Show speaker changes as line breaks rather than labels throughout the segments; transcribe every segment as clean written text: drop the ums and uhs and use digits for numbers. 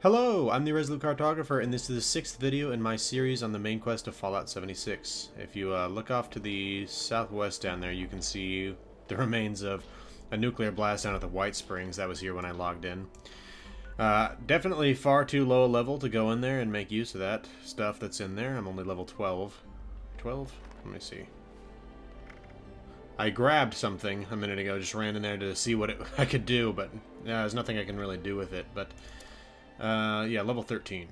Hello, I'm the Resolute Cartographer, and this is the 6th video in my series on the main quest of Fallout 76. If you look off to the southwest down there, you can see the remains of a nuclear blast down at the White Springs. That was here when I logged in. Definitely far too low a level to go in there and make use of that stuff that's in there. I'm only level 12. 12? Let me see. I grabbed something a minute ago, just ran in there to see what I could do, but there's nothing I can really do with it. But yeah, level 13.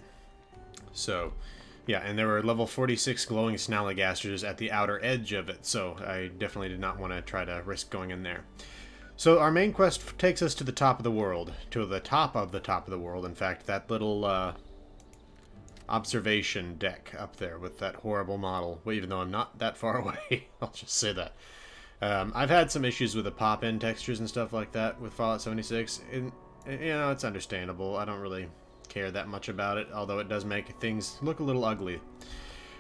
So, yeah, and there were level 46 glowing snallygasters at the outer edge of it, so I definitely did not want to try to risk going in there. So our main quest takes us to the top of the world. To the top of the world, in fact, that little observation deck up there with that horrible model. Well, even though I'm not that far away, I'll just say that. I've had some issues with the pop-in textures and stuff like that with Fallout 76, and you know, it's understandable. I don't really care that much about it, although it does make things look a little ugly.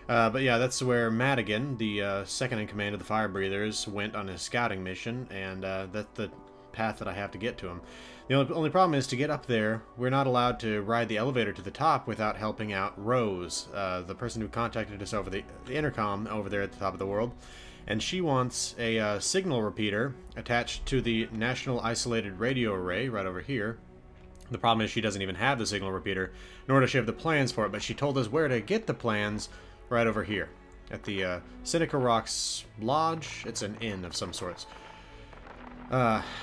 But yeah, that's where Madigan, the second in command of the Fire Breathers, went on his scouting mission, and that's the path that I have to get to him. The only problem is, to get up there, we're not allowed to ride the elevator to the top without helping out Rose, the person who contacted us over the intercom over there at the top of the world. And she wants a signal repeater attached to the National Isolated Radio Array right over here. The problem is she doesn't even have the signal repeater, nor does she have the plans for it, but she told us where to get the plans right over here at the Seneca Rocks Lodge. It's an inn of some sorts.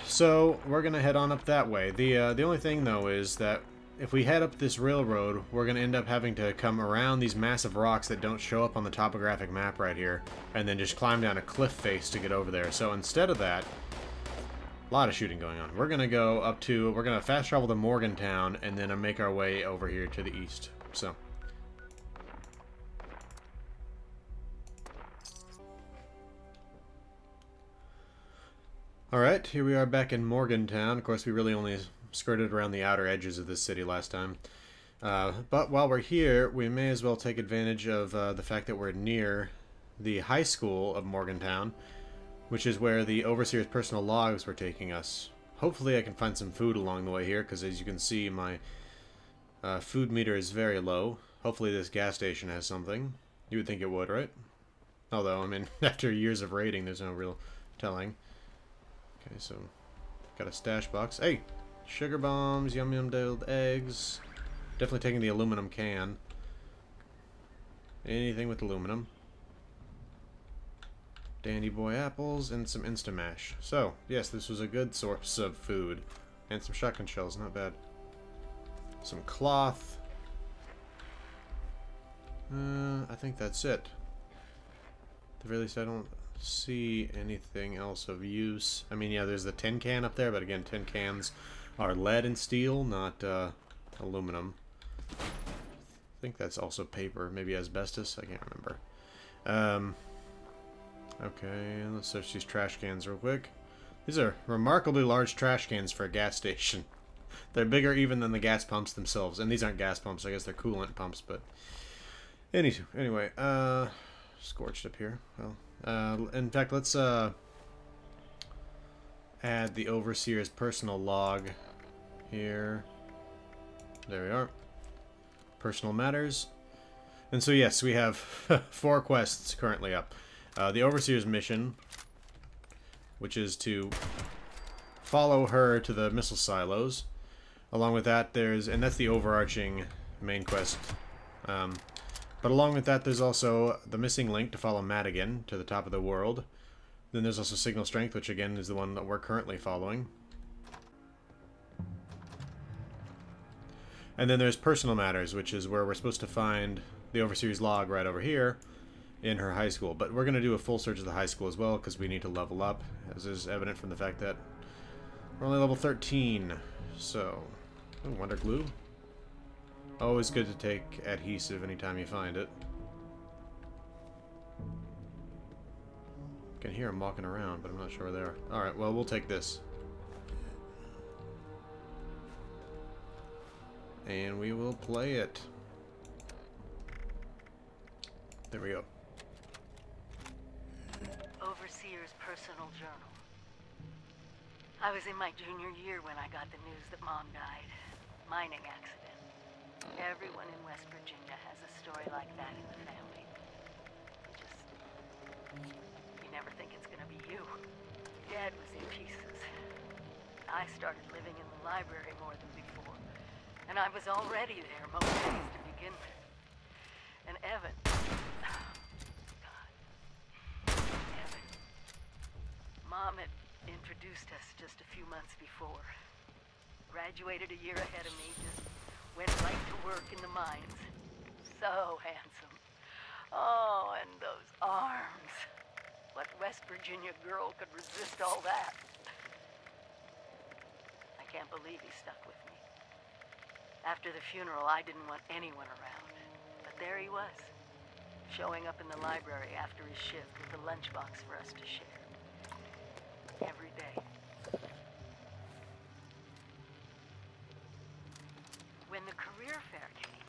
So we're going to head on up that way. The only thing, though, is that if we head up this railroad, we're going to end up having to come around these massive rocks that don't show up on the topographic map right here, and then just climb down a cliff face to get over there. So instead of that, a lot of shooting going on. We're going to go up to, we're going to fast travel to Morgantown, and then make our way over here to the east. So. Alright, here we are back in Morgantown. Of course, we really only skirted around the outer edges of this city last time. But while we're here, we may as well take advantage of the fact that we're near the high school of Morgantown, which is where the Overseer's personal logs were taking us. Hopefully I can find some food along the way here, because as you can see, my food meter is very low. Hopefully this gas station has something. You would think it would, right? Although, I mean, after years of raiding, there's no real telling. Okay, so got a stash box. Hey! Sugar bombs, yum yum dialed eggs. Definitely taking the aluminum can. Anything with aluminum. Dandy boy apples and some Instamash. So, yes, this was a good source of food. And some shotgun shells, not bad. Some cloth. I think that's it. At the very least, I don't see anything else of use. I mean, yeah, there's the tin can up there, but again, tin cans are lead and steel, not aluminum. I think that's also paper, maybe asbestos, I can't remember. Okay, let's search these trash cans real quick. These are remarkably large trash cans for a gas station. They're bigger even than the gas pumps themselves, and these aren't gas pumps, I guess they're coolant pumps, but anyway, scorched up here. Well, in fact, let's add the Overseer's personal log here. There we are. Personal matters. And so yes, we have 4 quests currently up. The Overseer's mission, which is to follow her to the missile silos. Along with that, and that's the overarching main quest. But along with that, there's also the missing link to follow Madigan to the top of the world. Then there's also Signal Strength, which again is the one that we're currently following. And then there's Personal Matters, which is where we're supposed to find the Overseer's log right over here in her high school. But we're going to do a full search of the high school as well, because we need to level up, as is evident from the fact that we're only level 13. So, oh, Wonder Glue. Always good to take adhesive anytime you find it. I can hear them walking around, but I'm not sure where they are. Alright, well, we'll take this. And we will play it. There we go.
Overseer's personal journal. I was in my junior year when I got the news that Mom died. Mining accident. Everyone in West Virginia has a story like that in the family. You never think it's gonna be you. Dad was in pieces. I started living in the library more than before. And I was already there most days to begin with. And Evan... God. Evan. Mom had introduced us just a few months before. Graduated a year ahead of me, just went right to work in the mines. So handsome. Oh, and those arms. What West Virginia girl could resist all that? I can't believe he stuck with me. After the funeral, I didn't want anyone around. But there he was, showing up in the library after his shift with a lunchbox for us to share. Every day. When the career fair came,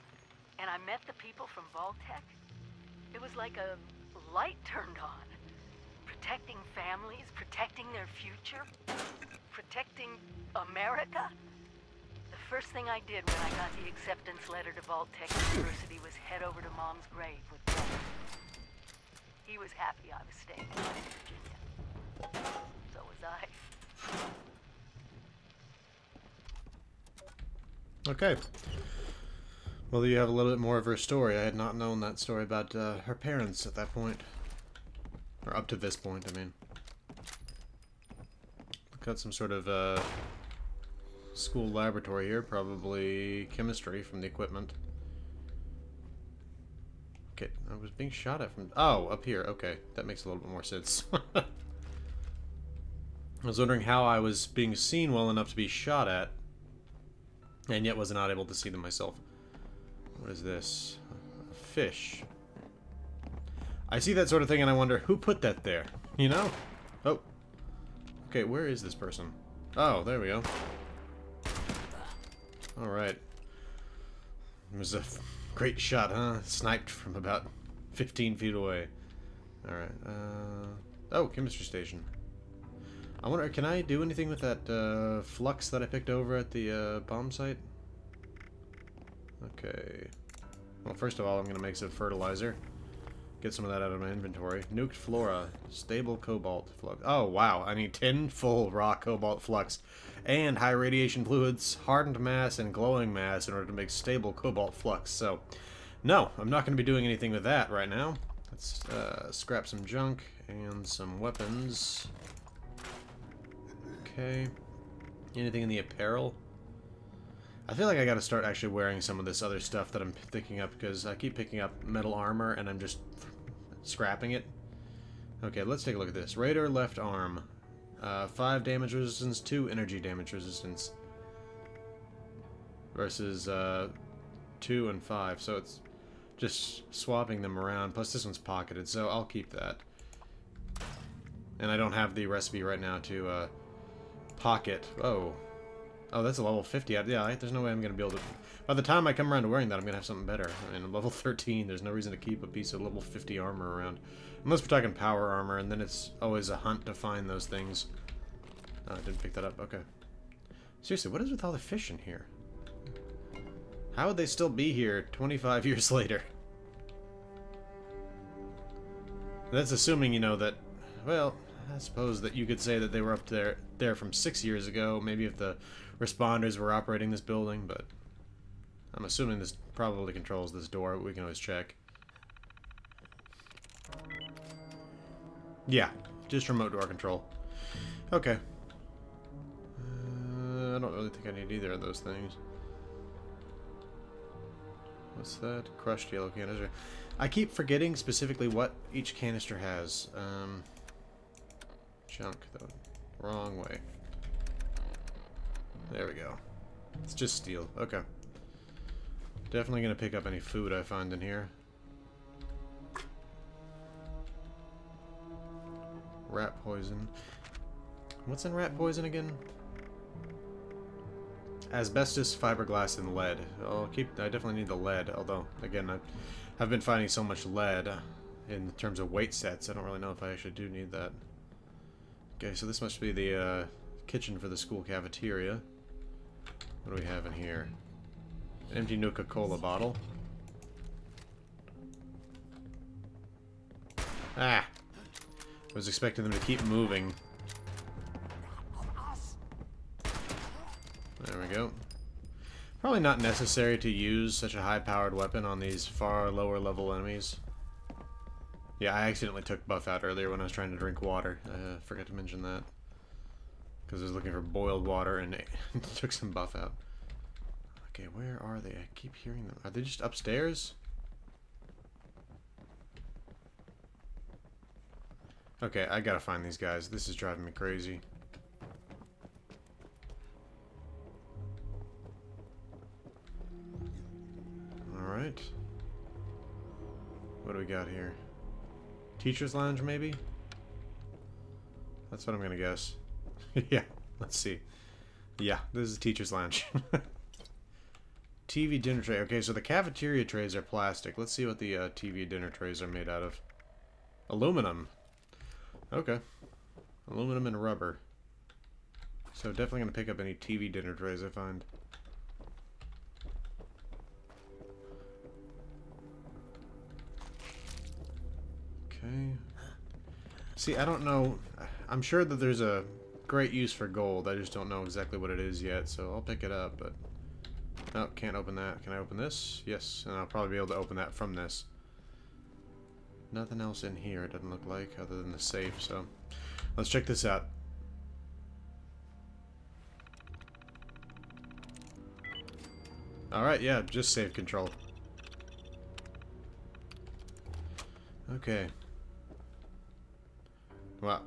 and I met the people from Vault-Tec, it was like a light turned on. Protecting families, protecting their future, protecting America. The first thing I did when I got the acceptance letter to Vault-Tec University was head over to Mom's grave with Dad. He was happy I was staying in West Virginia. So was I.
Okay. Well, you have a little bit more of her story. I had not known that story about her parents at that point. Or up to this point, I mean. Got some sort of school laboratory here, probably chemistry from the equipment. Okay, I was being shot at from... Oh, up here, okay. That makes a little bit more sense. I was wondering how I was being seen well enough to be shot at, and yet was not able to see them myself. What is this? A fish. I see that sort of thing and I wonder, who put that there? You know? Oh. Okay, where is this person? Oh, there we go. Alright. It was a great shot, huh? Sniped from about 15 feet away. Alright, oh, chemistry station. I wonder, can I do anything with that, flux that I picked over at the, bomb site? Okay. Well, first of all, I'm gonna make some fertilizer. Get some of that out of my inventory. Nuked flora. Stable cobalt flux. Oh, wow. I need 10 full raw cobalt flux. And high radiation fluids, hardened mass, and glowing mass in order to make stable cobalt flux. So, no, I'm not going to be doing anything with that right now. Let's scrap some junk and some weapons. Okay. Anything in the apparel? I feel like I gotta start actually wearing some of this other stuff that I'm picking up, because I keep picking up metal armor and I'm just scrapping it. Okay, let's take a look at this. Raider left arm. 5 damage resistance, 2 energy damage resistance. Versus 2 and 5, so it's just swapping them around. Plus this one's pocketed, so I'll keep that. And I don't have the recipe right now to pocket. Oh, that's a level 50. Yeah, there's no way I'm going to be able to... By the time I come around to wearing that, I'm going to have something better. I mean, I'm level 13. There's no reason to keep a piece of level 50 armor around. Unless we're talking power armor, and then it's always a hunt to find those things. I didn't pick that up. Okay. Seriously, what is with all the fish in here? How would they still be here 25 years later? That's assuming, you know, that... Well, I suppose that you could say that they were up there from 6 years ago. Maybe if the responders were operating this building, but I'm assuming this probably controls this door, but we can always check. Yeah, just remote door control. Okay. I don't really think I need either of those things. What's that? Crushed yellow canister. I keep forgetting specifically what each canister has. Junk, though. Wrong way. There we go. It's just steel. Okay. Definitely gonna pick up any food I find in here. Rat poison. What's in rat poison again? Asbestos, fiberglass, and lead. I definitely need the lead, although, again, I've been finding so much lead in terms of weight sets, I don't really know if I actually do need that. Okay, so this must be the kitchen for the school cafeteria. What do we have in here? Empty Nuka-Cola bottle. Ah! I was expecting them to keep moving. There we go. Probably not necessary to use such a high-powered weapon on these far lower level enemies. Yeah, I accidentally took buff out earlier when I was trying to drink water. I forgot to mention that. Because I was looking for boiled water and took some buff out. Okay, where are they? I keep hearing them. Are they just upstairs? Okay, I gotta find these guys. This is driving me crazy. Alright. What do we got here? Teacher's lounge, maybe? That's what I'm gonna guess. Yeah, let's see. Yeah, this is teacher's lounge. TV dinner tray. Okay, so the cafeteria trays are plastic. Let's see what the TV dinner trays are made out of. Aluminum. Okay. Aluminum and rubber. So definitely gonna pick up any TV dinner trays I find. Okay. See, I don't know. I'm sure that there's a great use for gold. I just don't know exactly what it is yet, so I'll pick it up, but... Oh, can't open that. Can I open this? Yes, and I'll probably be able to open that from this. Nothing else in here, it doesn't look like, other than the safe, so... Let's check this out. Alright, yeah, just save control. Okay. Well,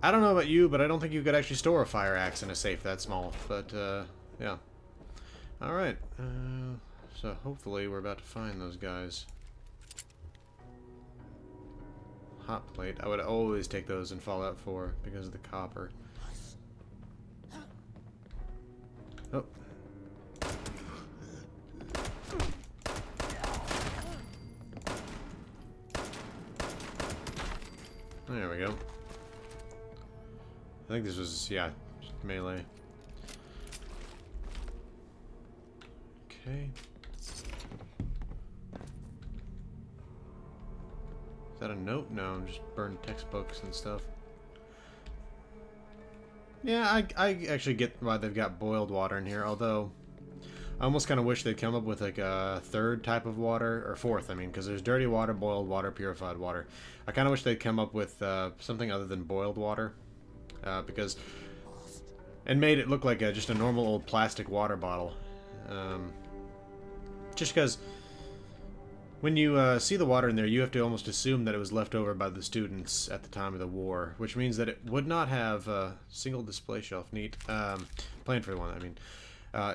I don't know about you, but I don't think you could actually store a fire axe in a safe that small. But, yeah. Alright. So hopefully we're about to find those guys. Hot plate. I would always take those in Fallout 4 because of the copper. Oh. There we go. I think this was, yeah, melee. Okay. Is that a note? No, just burned textbooks and stuff. Yeah, I actually get why they've got boiled water in here, although I almost kind of wish they'd come up with like a third type of water, or fourth, I mean, because there's dirty water, boiled water, purified water. I kind of wish they'd come up with something other than boiled water, because... And made it look like just a normal old plastic water bottle. Just because when you see the water in there, you have to almost assume that it was left over by the students at the time of the war, which means that it would not have a single display shelf. Neat. Plan for one, I mean.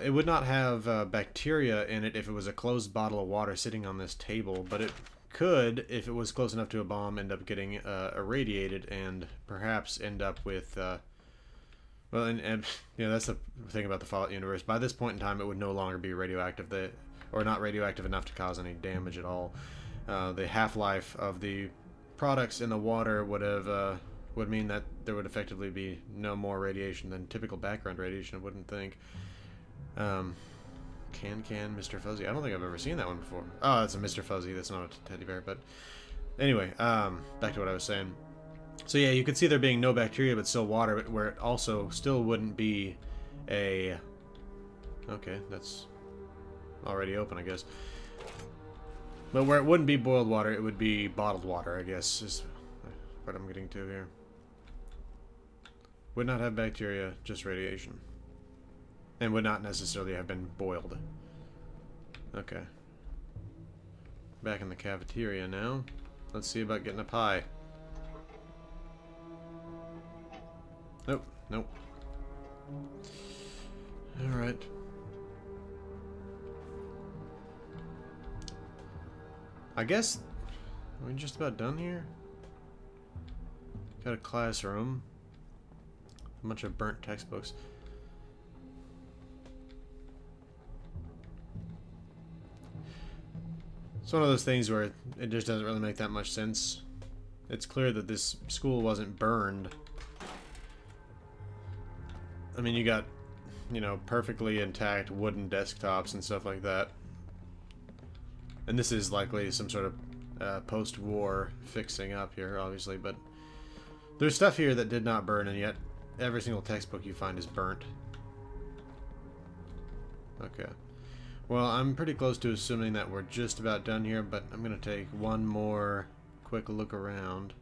It would not have bacteria in it if it was a closed bottle of water sitting on this table, but it could, if it was close enough to a bomb, end up getting irradiated and perhaps end up with... well, and you know, that's the thing about the Fallout universe. By this point in time, it would no longer be radioactive, or not radioactive enough to cause any damage at all. The half-life of the products in the water would mean that there would effectively be no more radiation than typical background radiation, I wouldn't think. Can Mr. Fuzzy. I don't think I've ever seen that one before. Oh, that's a Mr. Fuzzy. That's not a teddy bear. But anyway, back to what I was saying. So yeah, you could see there being no bacteria, but still water, but where it also still wouldn't be a... Okay, that's already open, I guess. But where it wouldn't be boiled water, it would be bottled water, I guess, is what I'm getting to here. Would not have bacteria, just radiation. And would not necessarily have been boiled. Okay. Back in the cafeteria now. Let's see about getting a pie. Nope, nope. Alright. I guess... Are we just about done here? Got a classroom. A bunch of burnt textbooks. It's one of those things where it just doesn't really make that much sense. It's clear that this school wasn't burned. I mean, you got you know, perfectly intact wooden desktops and stuff like that. And this is likely some sort of post-war fixing up here, obviously, but there's stuff here that did not burn, and yet every single textbook you find is burnt. Okay. Well, I'm pretty close to assuming that we're just about done here, but I'm going to take one more quick look around.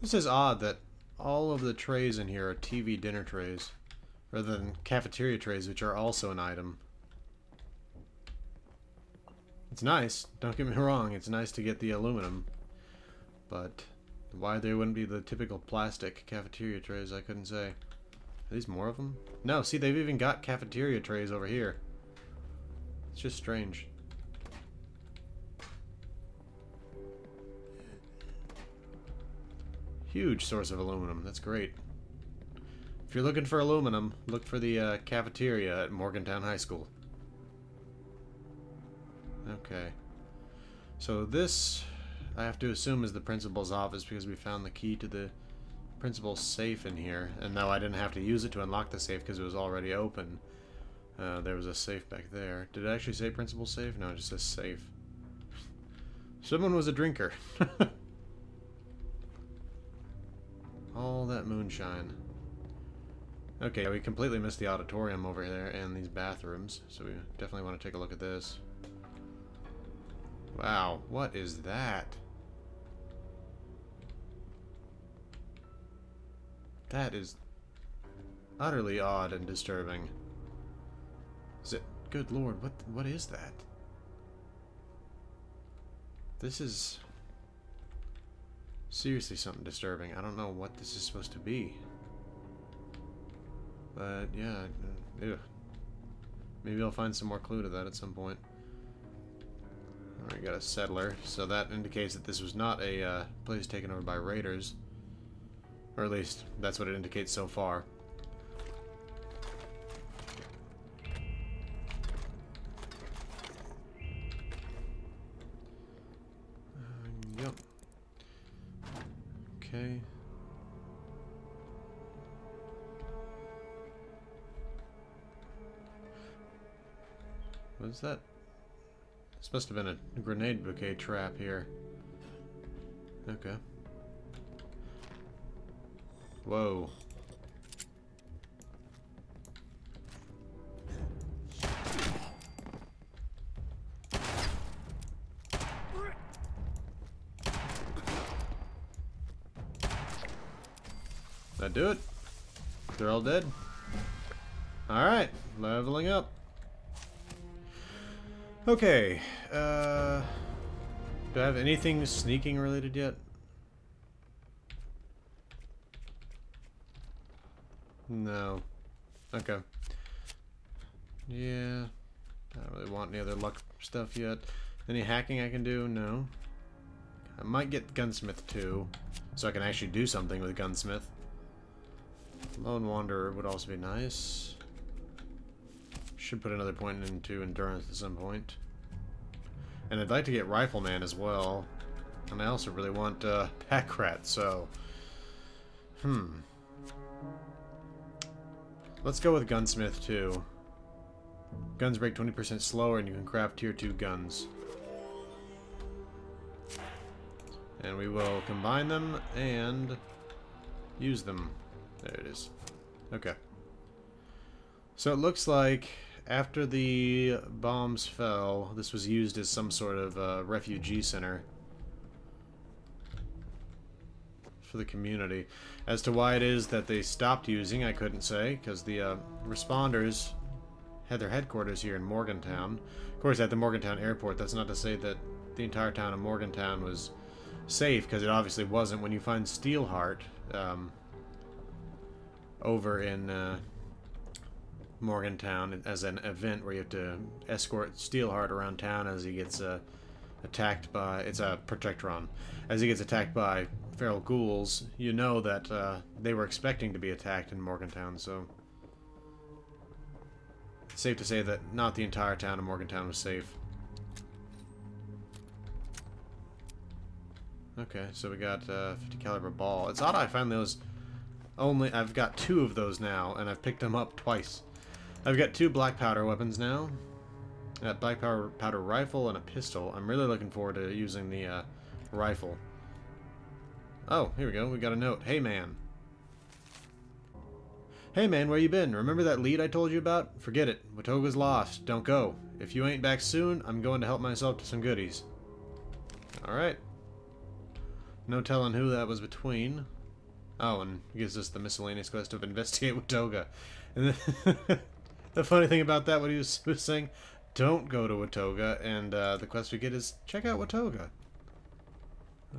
This is odd that all of the trays in here are TV dinner trays, rather than cafeteria trays, which are also an item. It's nice, don't get me wrong, it's nice to get the aluminum, but why there wouldn't be the typical plastic cafeteria trays, I couldn't say. Are these more of them? No, see, they've even got cafeteria trays over here. It's just strange. Huge source of aluminum, that's great. If you're looking for aluminum, look for the cafeteria at Morgantown High School. Okay. So this, I have to assume, is the principal's office because we found the key to the principal's safe in here. And no, I didn't have to use it to unlock the safe because it was already open. There was a safe back there. Did it actually say principal's safe? No, it just says safe. Someone was a drinker. All that moonshine. Okay, we completely missed the auditorium over there and these bathrooms, so we definitely want to take a look at this. Wow, what is that? That is utterly odd and disturbing. Is it? Good lord, what is that? This is seriously something disturbing. I don't know what this is supposed to be. But yeah, ew. Maybe I'll find some more clue to that at some point. Alright, got a settler, so that indicates that this was not a place taken over by raiders. Or at least, that's what it indicates so far. Yep. Okay. What is that? This must have been a grenade bouquet trap here. Okay. Whoa. That do it? They're all dead? Alright, leveling up. Okay, do I have anything sneaking related yet? No. Okay. Yeah. I don't really want any other luck stuff yet. Any hacking I can do? No. I might get Gunsmith too, so I can actually do something with Gunsmith. Lone Wanderer would also be nice. Should put another point into Endurance at some point. And I'd like to get Rifleman as well. And I also really want Pack Rat, so... Let's go with Gunsmith too. Guns break 20% slower and you can craft tier 2 guns. And we will combine them and use them. There it is. Okay. So it looks like after the bombs fell, this was used as some sort of refugee center for the community. As to why it is that they stopped using, I couldn't say, because the responders had their headquarters here in Morgantown. Of course, at the Morgantown airport. That's not to say that the entire town of Morgantown was safe, because it obviously wasn't. When you find Steelheart over in Morgantown as an event where you have to escort Steelheart around town as he gets attacked by... It's a Protectron. As he gets attacked by feral ghouls, you know that they were expecting to be attacked in Morgantown, so... It's safe to say that not the entire town of Morgantown was safe. Okay, so we got 50 caliber ball. It's odd I find those I've got 2 of those now, and I've picked them up twice. I've got 2 black powder weapons now. A black powder rifle and a pistol. I'm really looking forward to using the rifle. Oh, here we go. We got a note. Hey, man. Hey, man, where you been? Remember that lead I told you about? Forget it. Watoga's lost. Don't go. If you ain't back soon, I'm going to help myself to some goodies. Alright. No telling who that was between. Oh, and it gives us the miscellaneous quest of investigate Watoga. And then the funny thing about that, what he was saying, don't go to Watoga, and the quest we get is check out Watoga.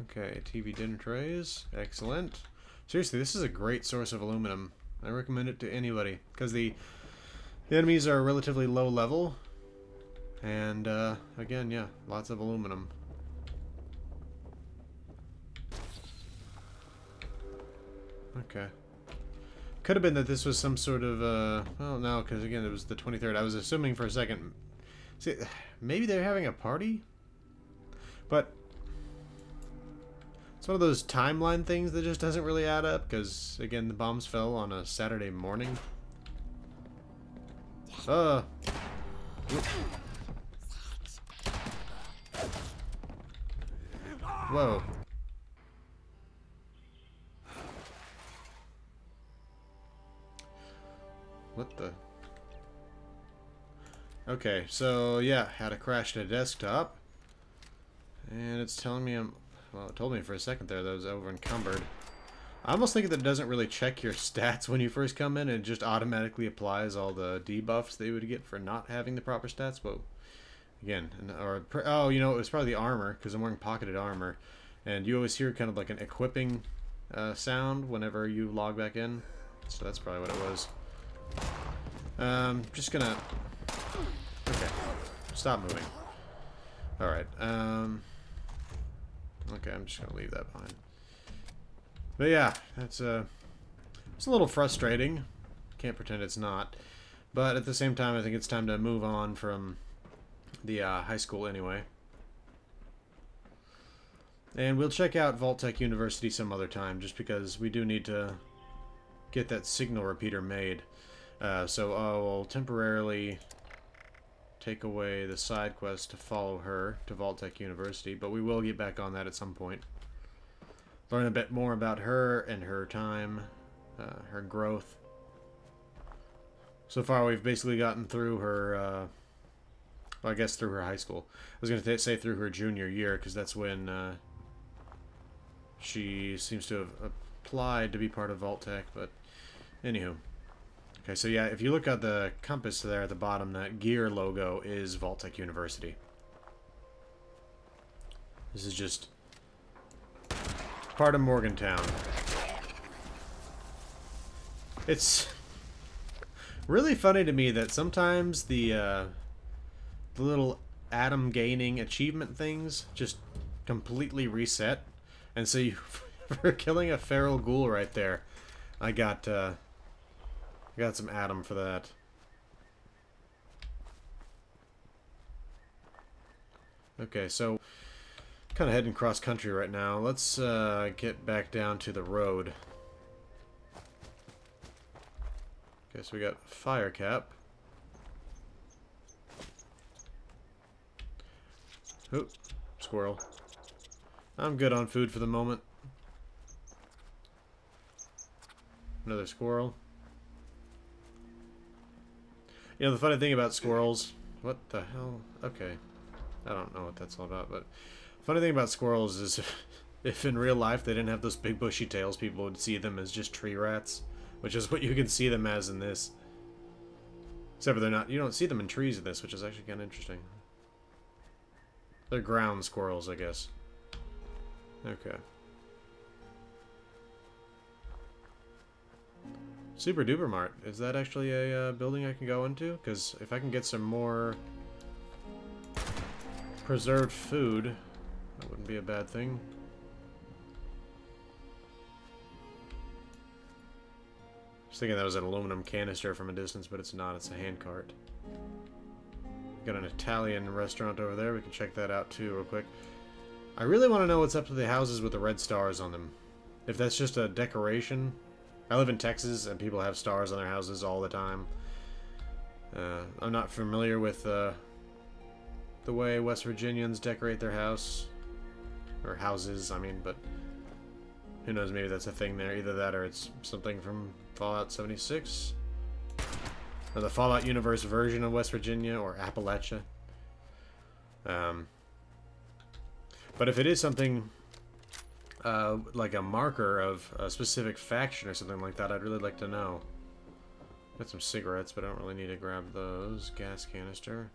Okay, TV dinner trays. Excellent. Seriously, this is a great source of aluminum. I recommend it to anybody, because the enemies are relatively low level, and again, yeah, lots of aluminum. Okay. Could have been that this was some sort of, well, no, because again, it was the 23rd. I was assuming for a second. See, maybe they're having a party? But it's one of those timeline things that just doesn't really add up, because, again, the bombs fell on a Saturday morning. Whoa. What the? Okay, so yeah, had a crash to a desktop. And it's telling me well, it told me for a second there that I was over encumbered. I almost think that it doesn't really check your stats when you first come in, and it just automatically applies all the debuffs that you would get for not having the proper stats. Whoa. Again, oh, you know, it was probably the armor, because I'm wearing pocketed armor. And you always hear kind of like an equipping sound whenever you log back in. So that's probably what it was. Just gonna... Okay. Stop moving. Alright, okay, I'm just gonna leave that behind. But yeah, it's a little frustrating. Can't pretend it's not. But at the same time, I think it's time to move on from the high school anyway. And we'll check out Vault-Tec University some other time, just because we do need to get that signal repeater made. So I'll temporarily take away the side quest to follow her to Vault-Tec University, but we will get back on that at some point. Learn a bit more about her and her time, her growth. So far we've basically gotten through her, well, I guess through her high school. I was going to say through her junior year, because that's when she seems to have applied to be part of Vault-Tec, but anywho. Okay, so yeah, if you look at the compass there at the bottom, that gear logo is Vault-Tec University. This is just part of Morgantown. It's really funny to me that sometimes the little atom gaining achievement things just completely reset. And so you, for killing a feral ghoul right there, I got some Atom for that. Okay, so kind of heading cross country right now. Let's get back down to the road. Okay, so we got fire cap. Oop, squirrel. I'm good on food for the moment. Another squirrel. You know, the funny thing about squirrels... What the hell? Okay. I don't know what that's all about, but... The funny thing about squirrels is if in real life they didn't have those big bushy tails, people would see them as just tree rats. Which is what you can see them as in this. Except for they're not... You don't see them in trees in this, which is actually kind of interesting. They're ground squirrels, I guess. Okay. Super Duper Mart. Is that actually a building I can go into? Because if I can get some more preserved food, that wouldn't be a bad thing. I was thinking that was an aluminum canister from a distance, but it's not. It's a handcart. Got an Italian restaurant over there. We can check that out too real quick. I really want to know what's up to the houses with the red stars on them. If that's just a decoration. I live in Texas, and people have stars on their houses all the time. I'm not familiar with the way West Virginians decorate their house. Or houses, I mean, but who knows, maybe that's a thing there. Either that or it's something from Fallout 76. Or the Fallout universe version of West Virginia, or Appalachia. But if it is something like a marker of a specific faction or something like that, I'd really like to know. Got some cigarettes, but I don't really need to grab those. Gas canister.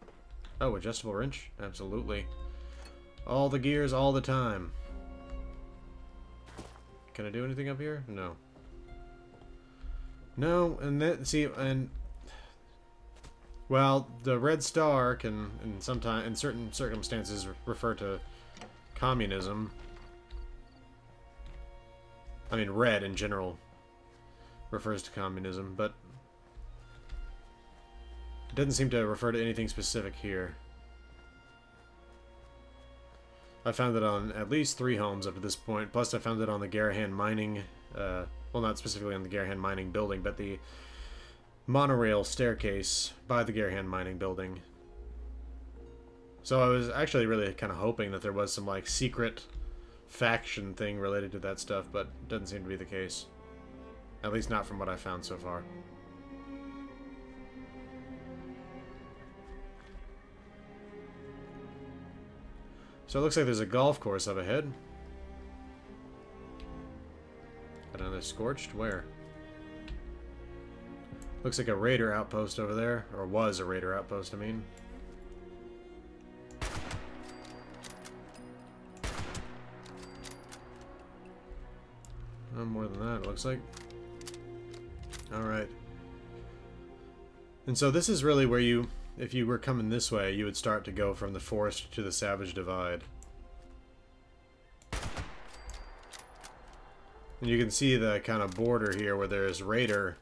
Oh, adjustable wrench? Absolutely. All the gears, all the time. Can I do anything up here? No. No, and then, see, and... Well, the red star can, in certain circumstances, refer to communism. I mean, red in general refers to communism, but it doesn't seem to refer to anything specific here. I found it on at least 3 homes up to this point, plus I found it on the Garahan mining, well, not specifically on the Garahan mining building, but the monorail staircase by the Garahan mining building. So I was actually really kind of hoping that there was some, like, secret faction thing related to that stuff, but it doesn't seem to be the case. At least not from what I found so far. So it looks like there's a golf course up ahead. Got another scorched? Where? Looks like a raider outpost over there. Or was a raider outpost, I mean. No more than that, it looks like. Alright. And so this is really where you, if you were coming this way, you would start to go from the forest to the Savage Divide. And you can see the kind of border here where there's raider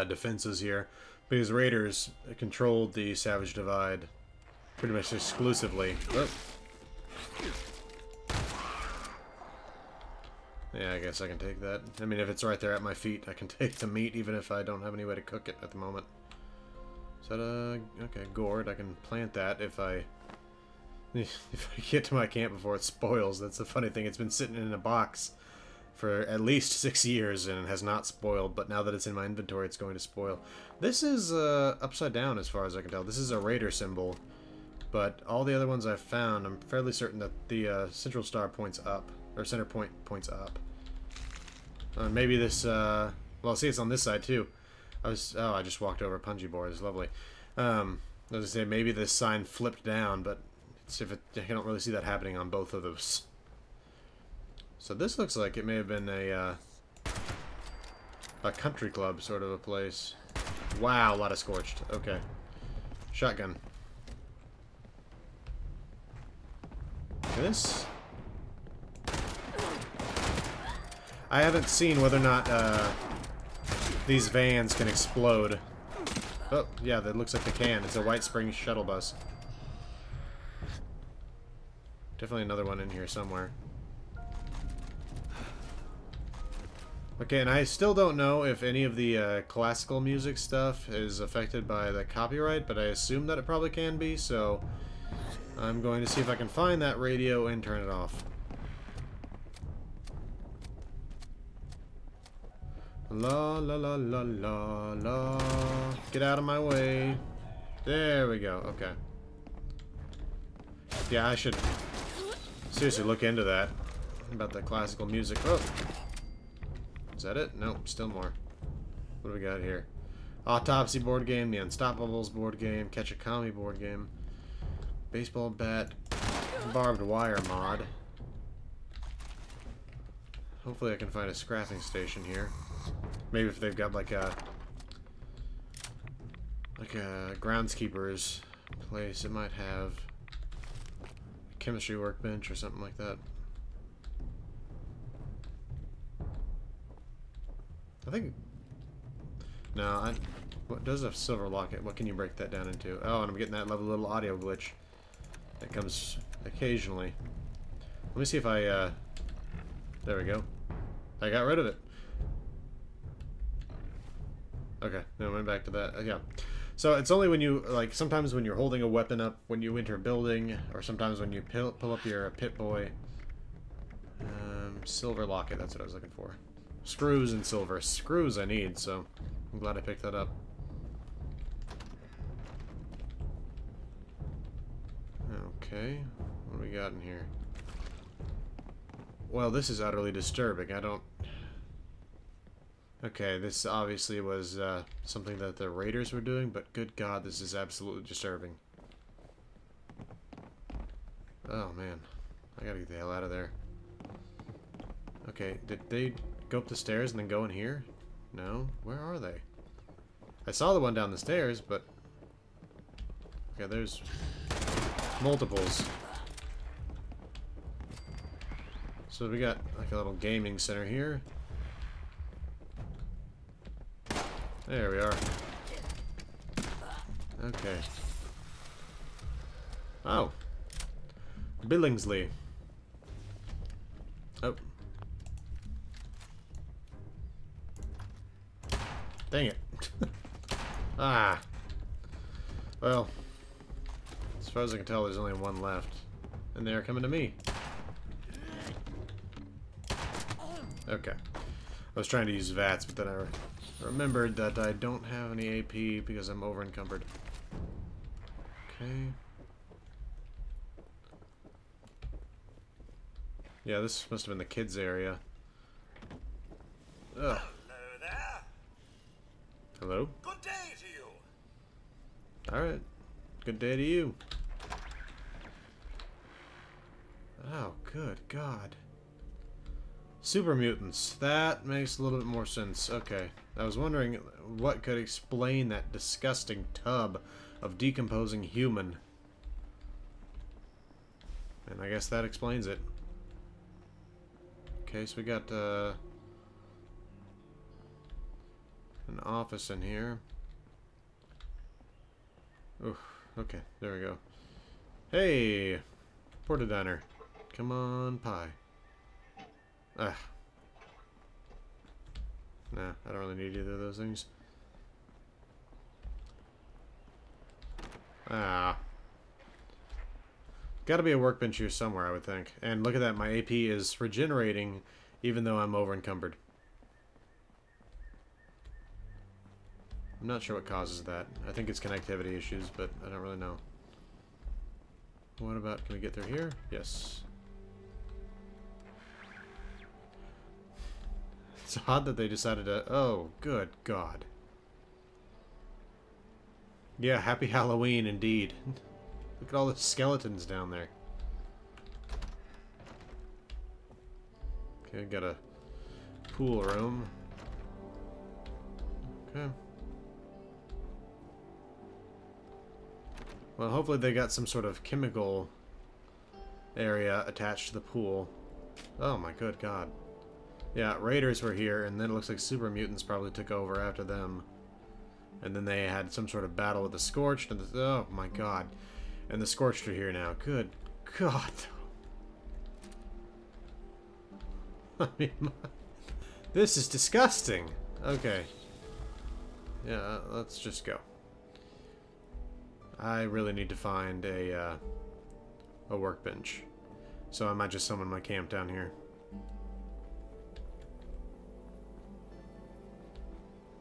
defenses here, because raiders controlled the Savage Divide pretty much exclusively. Oh. Yeah, I guess I can take that. I mean, if it's right there at my feet, I can take the meat, even if I don't have any way to cook it at the moment. Is that a... okay, gourd. I can plant that if I get to my camp before it spoils. That's the funny thing. It's been sitting in a box for at least 6 years and has not spoiled, but now that it's in my inventory, it's going to spoil. This is upside down as far as I can tell. This is a raider symbol, but all the other ones I've found, I'm fairly certain that the central star points up, or center point points up. Maybe this, well, see, it's on this side too. I just walked over a punji board. It's lovely. I was gonna say, maybe this sign flipped down, but I don't really see that happening on both of those. So this looks like it may have been a country club sort of a place. Wow, a lot of scorched. Okay. Shotgun. This? I haven't seen whether or not these vans can explode. Oh, yeah, that looks like they can. It's a White Springs shuttle bus. Definitely another one in here somewhere. Okay, and I still don't know if any of the classical music stuff is affected by the copyright, but I assume that it probably can be, so I'm going to see if I can find that radio and turn it off. La la la la la la. Get out of my way. There we go. Okay. Yeah, I should seriously look into that. About the classical music. Oh. Is that it? Nope, still more. What do we got here? Autopsy board game, the Unstoppables board game, Catch a Commie board game, baseball bat, barbed wire mod. Hopefully I can find a scrapping station here. Maybe if they've got like a groundskeeper's place, it might have a chemistry workbench or something like that. I think... No, what does a silver locket? What can you break that down into? Oh, and I'm getting that lovely little audio glitch that comes occasionally. Let me see if I... there we go. I got rid of it. Okay, now went back to that. Yeah. So it's only when you, like, sometimes when you're holding a weapon up when you enter a building, or sometimes when you pull up your Pit-Boy. Silver locket, that's what I was looking for. Screws and silver. Screws I need, so I'm glad I picked that up. Okay, what do we got in here? Well, this is utterly disturbing. I don't... Okay, this obviously was something that the raiders were doing, but good God, this is absolutely disturbing. Oh, man. I gotta get the hell out of there. Okay, did they go up the stairs and then go in here? No? Where are they? I saw the one down the stairs, but... Okay, there's multiples. So we got like a little gaming center here. There we are. Okay. Oh. Billingsley. Oh. Dang it. Ah. Well, as far as I can tell, there's only one left. And they're coming to me. Okay. I was trying to use VATS, but then I remembered that I don't have any AP because I'm over encumbered. Okay. Yeah, this must have been the kids' area. Ugh.
Hello there.
Hello?
Good day to you.
Alright. Good day to you. Oh, good God. Super mutants. That makes a little bit more sense. Okay. I was wondering what could explain that disgusting tub of decomposing human. And I guess that explains it. Okay, so we got an office in here. Oof. Okay, there we go. Hey! Porta diner. Come on, pie. Ah. Nah, I don't really need either of those things. Ah. Gotta be a workbench here somewhere, I would think. And look at that, my AP is regenerating even though I'm over encumbered. I'm not sure what causes that. I think it's connectivity issues, but I don't really know. What about, can we get through here? Yes. It's odd that they decided to... Oh, good God. Yeah, happy Halloween indeed. Look at all the skeletons down there. Okay, got a pool room. Okay. Well, hopefully they got some sort of chemical area attached to the pool. Oh my good God. Yeah, raiders were here, and then it looks like super mutants probably took over after them. And then they had some sort of battle with the Scorched, and the, oh my God. And the Scorched are here now. Good God. I mean, this is disgusting. Okay. Yeah, let's just go. I really need to find a workbench. So I might just summon my camp down here.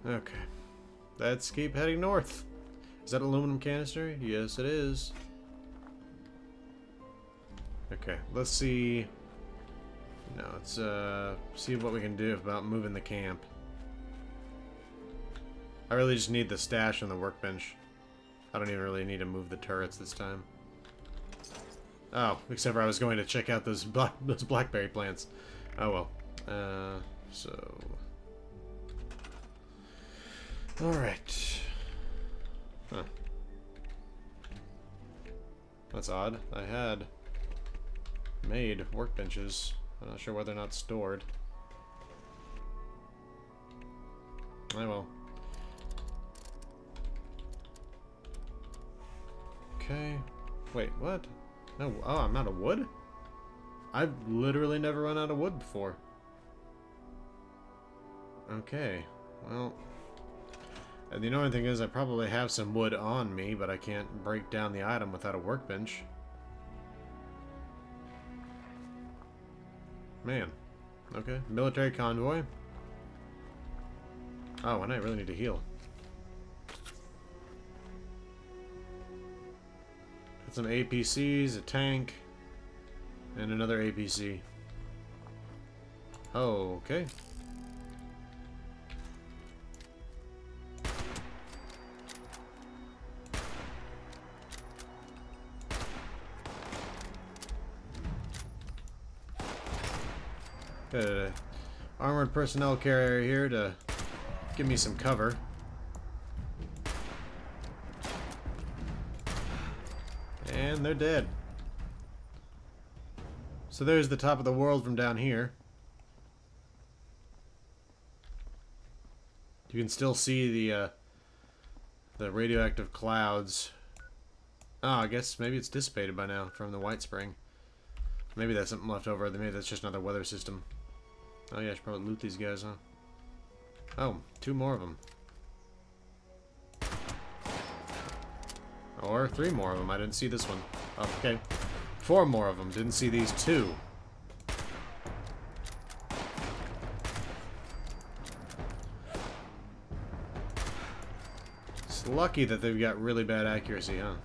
Okay. Let's keep heading north. Is that aluminum canister? Yes, it is. Okay, let's see. No, let's see what we can do about moving the camp. I really just need the stash on the workbench. I don't even really need to move the turrets this time. Oh, except for I was going to check out those blackberry plants. Oh well. So... Alright. Huh. That's odd. I had made workbenches. I'm not sure whether or not stored. Oh well. Okay. Wait, what? No. Oh, I'm out of wood? I've literally never run out of wood before. Okay. Well... And the annoying thing is I probably have some wood on me, but I can't break down the item without a workbench. Man. Okay. Military convoy. Oh, and I really need to heal. Got some APCs, a tank, and another APC. Oh, okay. Got an armored personnel carrier here to give me some cover. And they're dead. So there's the top of the world from down here. You can still see the radioactive clouds. Oh, I guess maybe it's dissipated by now from the White Spring. Maybe that's something left over. Maybe that's just another weather system. Oh yeah, I should probably loot these guys, huh? Oh, 2 more of them. Or 3 more of them. I didn't see this one. Oh, okay. 4 more of them. Didn't see these 2. It's lucky that they've got really bad accuracy, huh?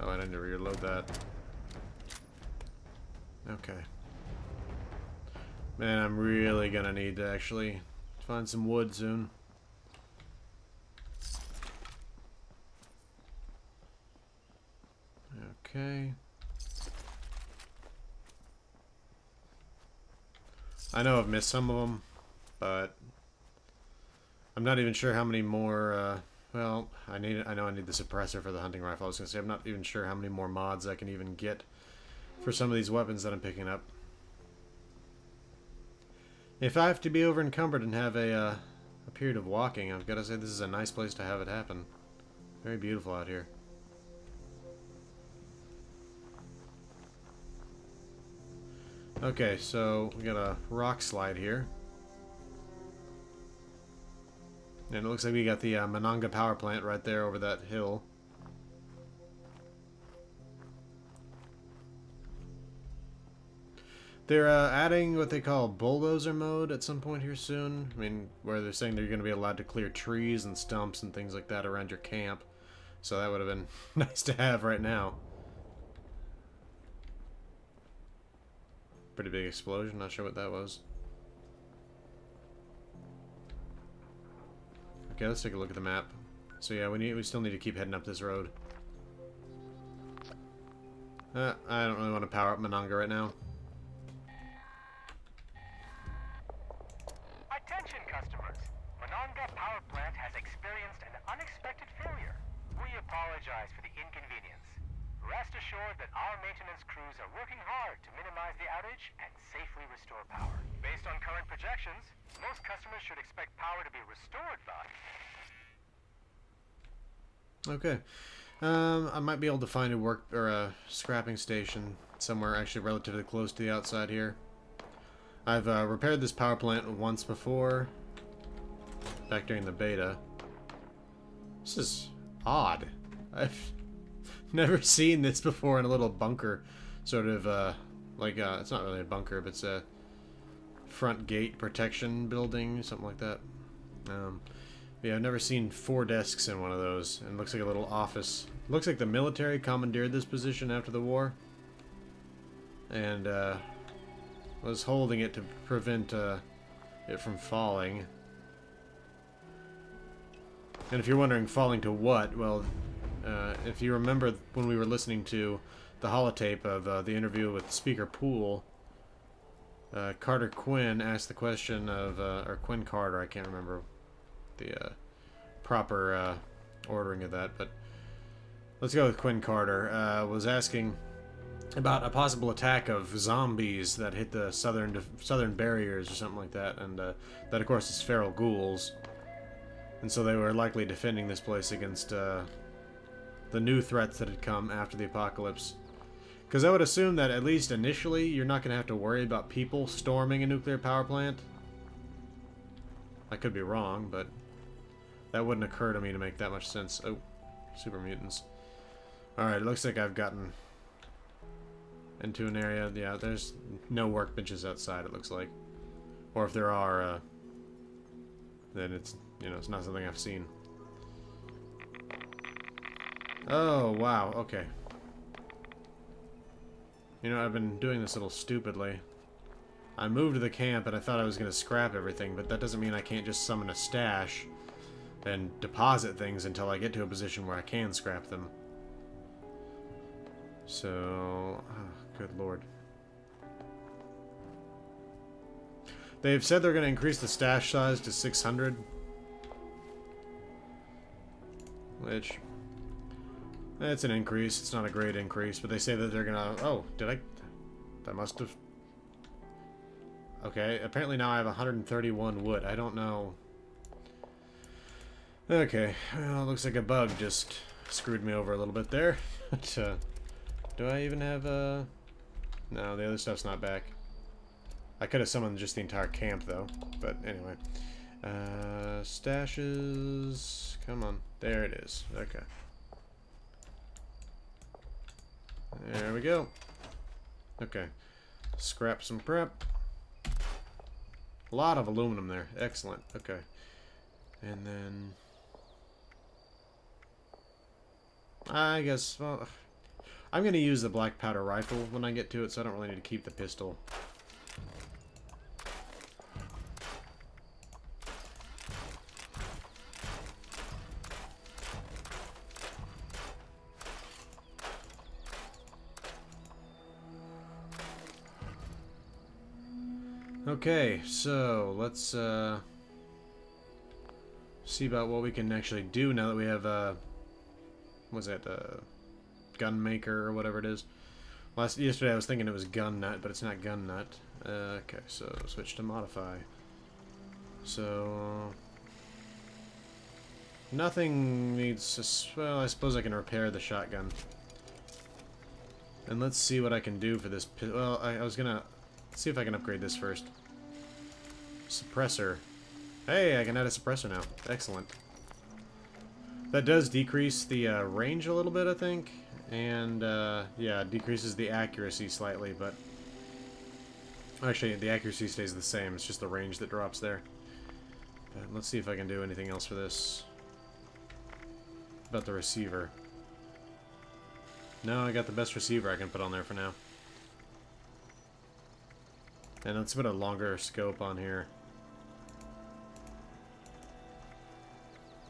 Oh, I need to reload that. Okay. Man, I'm really gonna need to actually find some wood soon. Okay. I know I've missed some of them, but I'm not even sure how many more, well, I know I need the suppressor for the hunting rifle. I was gonna say, I'm not even sure how many more mods I can even get for some of these weapons that I'm picking up. If I have to be over encumbered and have a period of walking, I've got to say this is a nice place to have it happen. Very beautiful out here. Okay, so we got a rock slide here. And it looks like we got the Monongah power plant right there over that hill. They're adding what they call bulldozer mode at some point here soon. I mean, where they're saying they're going to be allowed to clear trees and stumps and things like that around your camp. So that would have been nice to have right now. Pretty big explosion. Not sure what that was. Okay, let's take a look at the map. So yeah, we still need to keep heading up this road. I don't really want to power up Monongah right now.
Attention customers! Monongah Power Plant has experienced an unexpected failure. We apologize for the inconvenience. Rest assured that our maintenance crews are working hard to minimize the outage and safely restore power. Based on current projections, most customers should expect power to be restored by...
Okay. I might be able to find a scrapping station somewhere actually relatively close to the outside here. I've repaired this power plant once before, back during the beta. This is odd. I've never seen this before in a little bunker, sort of, it's not really a bunker, but it's a front gate protection building, something like that. Yeah, I've never seen 4 desks in one of those, and it looks like a little office. Looks like the military commandeered this position after the war, and was holding it to prevent it from falling. And if you're wondering, falling to what? Well, if you remember when we were listening to the holotape of the interview with Speaker Poole, Carter Quinn asked the question of, or Quinn Carter, I can't remember the proper ordering of that, but let's go with Quinn Carter, was asking about a possible attack of zombies that hit the southern barriers or something like that, and that of course is feral ghouls, and so they were likely defending this place against the new threats that had come after the apocalypse. Because I would assume that at least initially you're not going to have to worry about people storming a nuclear power plant. I could be wrong, but That wouldn't occur to me to make that much sense. Oh, super mutants. Alright, it looks like I've gotten into an area. Yeah, there's no workbenches outside, it looks like. Or if there are, then it's, you know, it's not something I've seen. Oh, wow, okay. You know, I've been doing this a little stupidly. I moved to the camp and I thought I was going to scrap everything, but that doesn't mean I can't just summon a stash and deposit things until I get to a position where I can scrap them. So, oh, good lord. They've said they're going to increase the stash size to 600. Which, it's an increase. It's not a great increase, but they say that they're going to... Oh, did I... That must have... Okay, apparently now I have 131 wood. I don't know... Okay, well, it looks like a bug just screwed me over a little bit there. But, do I even have, No, the other stuff's not back. I could have summoned just the entire camp, though. But, anyway. Stashes... Come on. There it is. Okay. There we go. Okay. Scrap some prep. A lot of aluminum there. Excellent. Okay. And then... I guess, well... I'm going to use the black powder rifle when I get to it, so I don't really need to keep the pistol. Okay, so let's see about what we can actually do now that we have what's that, gun maker or whatever it is. Yesterday I was thinking it was gun nut, but it's not gun nut. Okay, so switch to modify. So nothing needs to, well, I suppose I can repair the shotgun. And let's see what I can do for this. Well, I was gonna see if I can upgrade this first. Suppressor. Hey, I can add a suppressor now. Excellent. That does decrease the range a little bit, I think. And, yeah, it decreases the accuracy slightly, but... Actually, the accuracy stays the same. It's just the range that drops there. But let's see if I can do anything else for this. About the receiver. No, I got the best receiver I can put on there for now. And let's put a longer scope on here.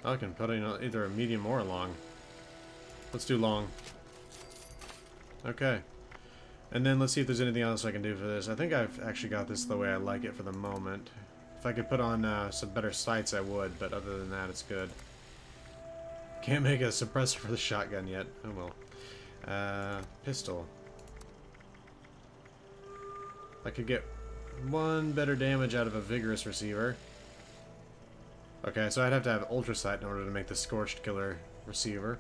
I can put in either a medium or a long. Let's do long. Okay. And then let's see if there's anything else I can do for this. I think I've actually got this the way I like it for the moment. If I could put on some better sights, I would, but other than that, it's good. Can't make a suppressor for the shotgun yet. Oh well. Pistol. I could get one better damage out of a vigorous receiver. Okay, so I'd have to have ultrasight in order to make the scorched killer receiver.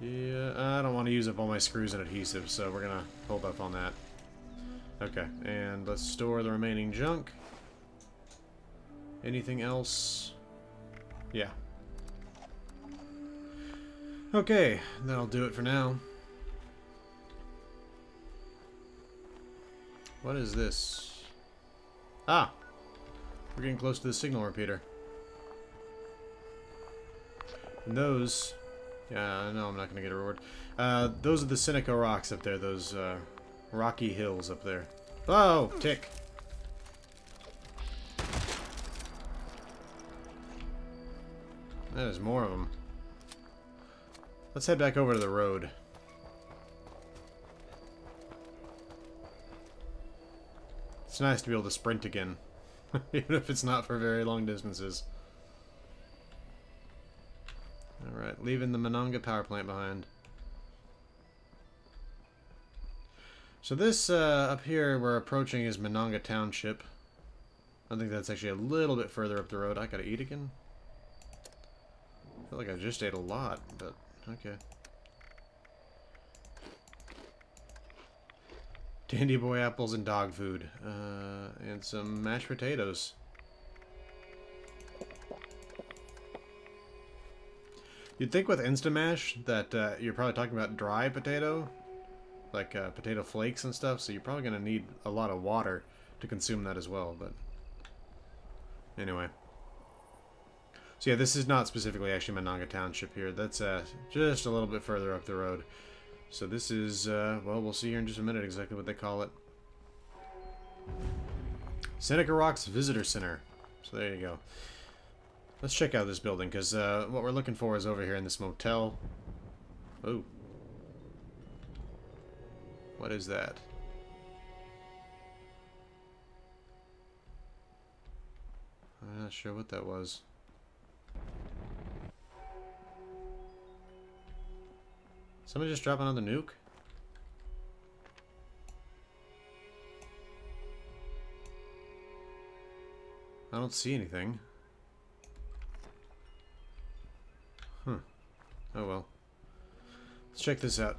Yeah, I don't want to use up all my screws and adhesive, so we're gonna hold up on that. Okay, and let's store the remaining junk. Anything else? Yeah. Okay, that'll do it for now. What is this? Ah! We're getting close to the signal repeater. And those... Yeah, no, I'm not going to get a reward. Those are the Seneca rocks up there. Those rocky hills up there. Oh! Tick! There's more of them. Let's head back over to the road. It's nice to be able to sprint again. Even if it's not for very long distances. Alright, leaving the Monongah power plant behind. So this, up here, we're approaching is Monongah Township. I think that's actually a little bit further up the road. I gotta eat again? I feel like I just ate a lot, but okay. Dandy boy apples and dog food. And some mashed potatoes. You'd think with Instamash that you're probably talking about dry potato, like potato flakes and stuff, so you're probably going to need a lot of water to consume that as well, but anyway. So yeah, this is not specifically actually Monongah Township here. That's just a little bit further up the road. So this is, well, we'll see here in just a minute exactly what they call it. Seneca Rocks Visitor Center. So there you go. Let's check out this building, because what we're looking for is over here in this motel. Oh. What is that? I'm not sure what that was. Somebody just drop another nuke? I don't see anything. Huh. Oh well. Let's check this out.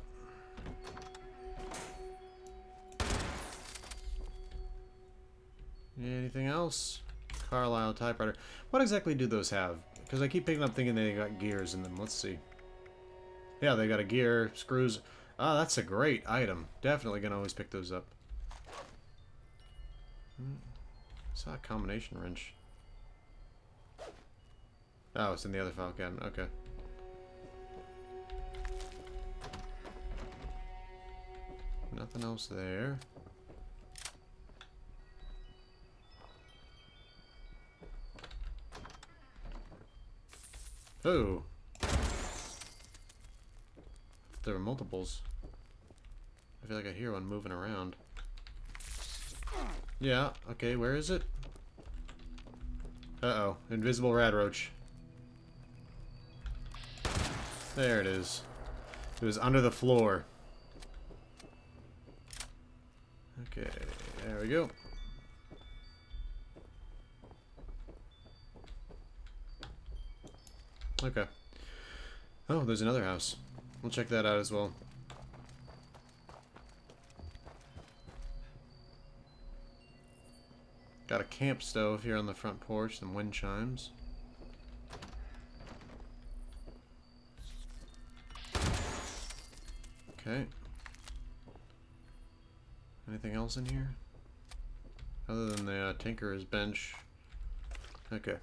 Anything else? Carlisle typewriter. What exactly do those have? Because I keep picking up thinking they got gears in them. Let's see. Yeah, they got a gear, screws. Ah, that's a great item. Definitely gonna always pick those up. Saw a combination wrench. Oh, it's in the other file cabinet. Okay. Nothing else there. Oh. There are multiples. I feel like I hear one moving around. Yeah, okay, where is it? Uh-oh, invisible rad roach. There it is. It was under the floor. Okay, there we go. Okay. Oh, there's another house. We'll check that out as well. Got a camp stove here on the front porch, some wind chimes. Okay. Anything else in here? Other than the tinkerer's bench. Okay.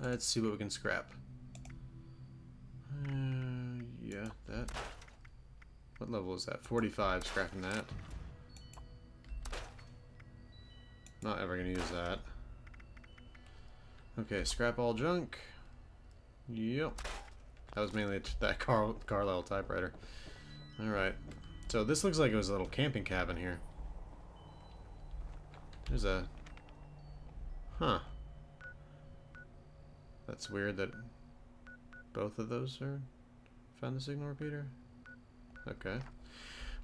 Let's see what we can scrap. Yeah, that. What level is that? 45, scrapping that. Not ever gonna use that. Okay, scrap all junk. Yep. That was mainly that Carlisle typewriter. Alright. So this looks like it was a little camping cabin here. There's a... Huh. That's weird that both of those are... Found the signal repeater? Okay.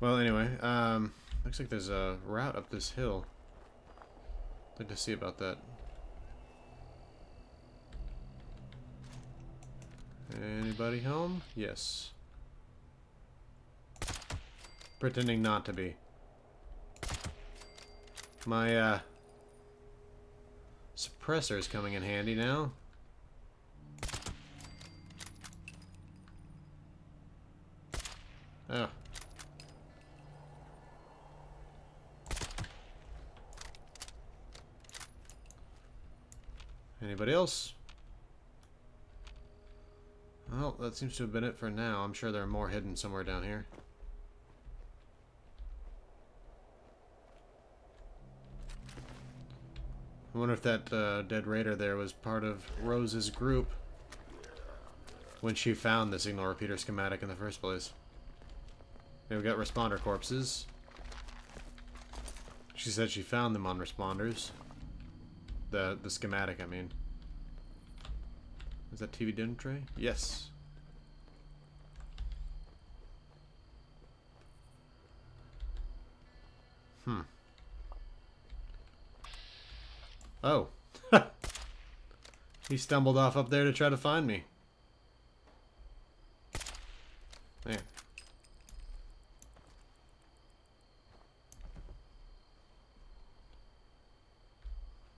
Well, anyway, looks like there's a route up this hill. I'd like to see about that. Anybody home? Yes. Pretending not to be. My, suppressor is coming in handy now. Oh. Anybody else? Well, that seems to have been it for now. I'm sure there are more hidden somewhere down here. I wonder if that dead raider there was part of Rose's group when she found the signal repeater schematic in the first place. Okay, we got responder corpses. She said she found them on responders. The schematic, I mean. Is that TV dinner tray? Yes. Oh. He stumbled off up there to try to find me. Man.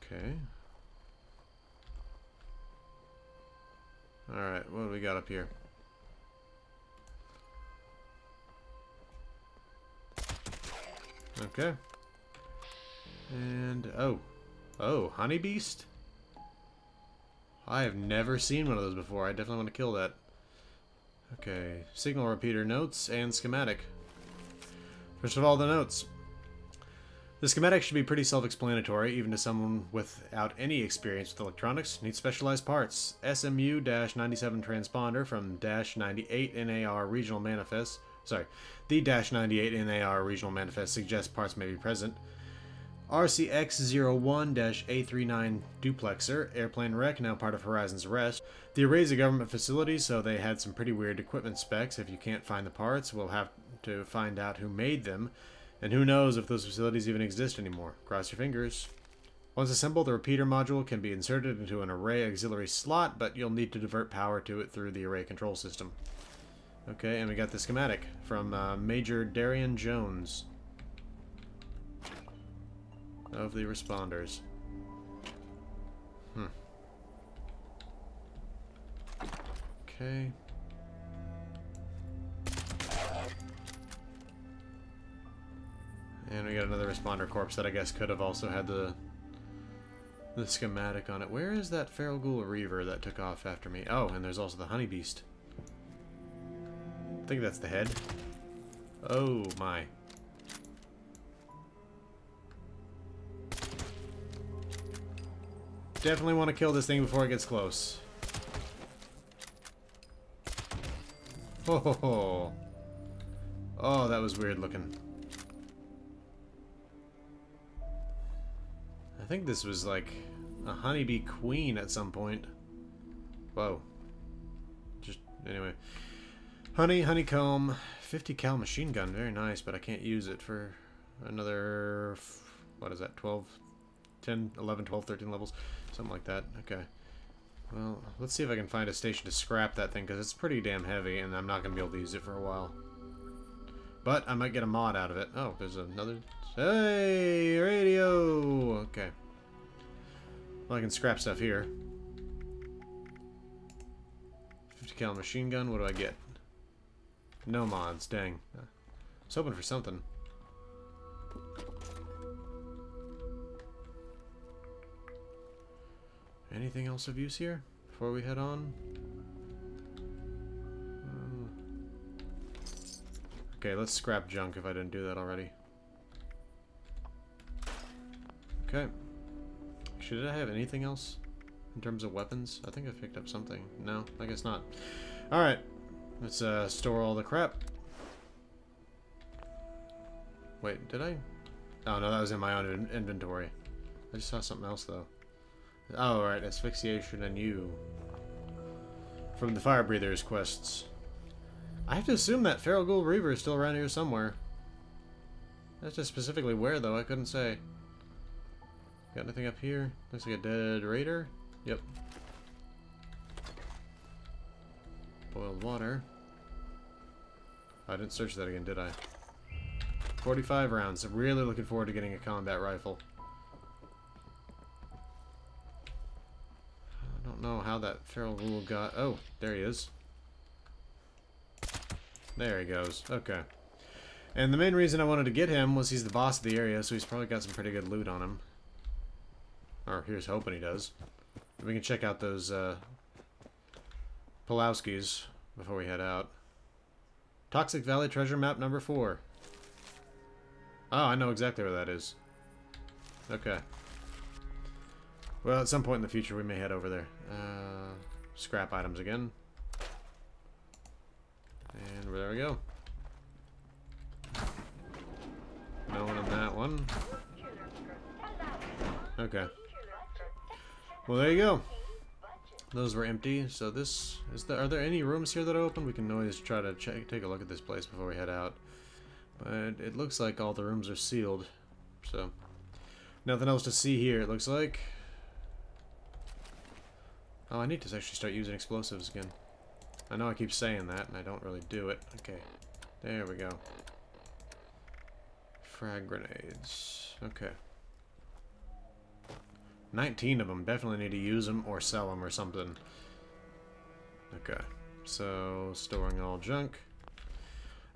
Okay. Alright, what do we got up here? Okay. And, oh, honey beast? I have never seen one of those before. I definitely want to kill that. Okay, signal repeater notes and schematic. First of all, the notes. The schematic should be pretty self-explanatory, even to someone without any experience with electronics. Needs specialized parts. SMU-97 transponder from -98 NAR regional manifest. Sorry, the -98 NAR regional manifest suggests parts may be present. RCX-01-A39 duplexer, airplane wreck, now part of Horizon's Rest. The array's a government facility, so they had some pretty weird equipment specs. If you can't find the parts, we'll have to find out who made them. And who knows if those facilities even exist anymore. Cross your fingers. Once assembled, the repeater module can be inserted into an array auxiliary slot, but you'll need to divert power to it through the array control system. Okay, and we got the schematic from Major Darian Jones of the responders. Okay. And we got another responder corpse that I guess could have also had the schematic on it. Where is that feral ghoul reaver that took off after me? Oh, and there's also the honey beast. I think that's the head. Oh my. Definitely want to kill this thing before it gets close. Oh, oh, that was weird looking. I think this was like a honeybee queen at some point. Whoa. Just, anyway. Honeycomb, 50 cal machine gun, very nice, but I can't use it for another, what is that, 12, 10, 11, 12, 13 levels? Something like that. Okay. Well, let's see if I can find a station to scrap that thing, because it's pretty damn heavy, and I'm not going to be able to use it for a while. But I might get a mod out of it. Oh, there's another... Hey, radio! Okay. Well, I can scrap stuff here. 50 cal machine gun, what do I get? No mods, dang. I was hoping for something. Anything else of use here before we head on? Okay, let's scrap junk if I didn't do that already. Okay. Should I have anything else in terms of weapons? I think I picked up something. No, I guess not. Alright. Let's store all the crap. Wait, did I? Oh, no, that was in my own inventory. I just saw something else, though. Oh, right, asphyxiation and you. From the Fire Breathers quests. I have to assume that Feral Ghoul Reaver is still around here somewhere. That's just specifically where, though, I couldn't say. Got anything up here? Looks like a dead raider. Yep. Boiled water. I didn't search that again, did I? 45 rounds. I'm really looking forward to getting a combat rifle. I don't know how that feral ghoul got... Oh, there he is. There he goes. Okay. And the main reason I wanted to get him was he's the boss of the area, so he's probably got some pretty good loot on him. Or here's hoping he does. We can check out those Pulowskis before we head out. Toxic Valley Treasure Map number 4. Oh, I know exactly where that is. Okay. Well, at some point in the future we may head over there. Scrap items again. And there we go. No one in that one. Okay. Well, there you go. Those were empty. So this is the. Are there any rooms here that are open? We can always try to take a look at this place before we head out. But it looks like all the rooms are sealed. So nothing else to see here. It looks like. Oh, I need to actually start using explosives again. I know I keep saying that, and I don't really do it. Okay. There we go. Frag grenades. Okay. 19 of them. Definitely need to use them or sell them or something. Okay, so storing all junk.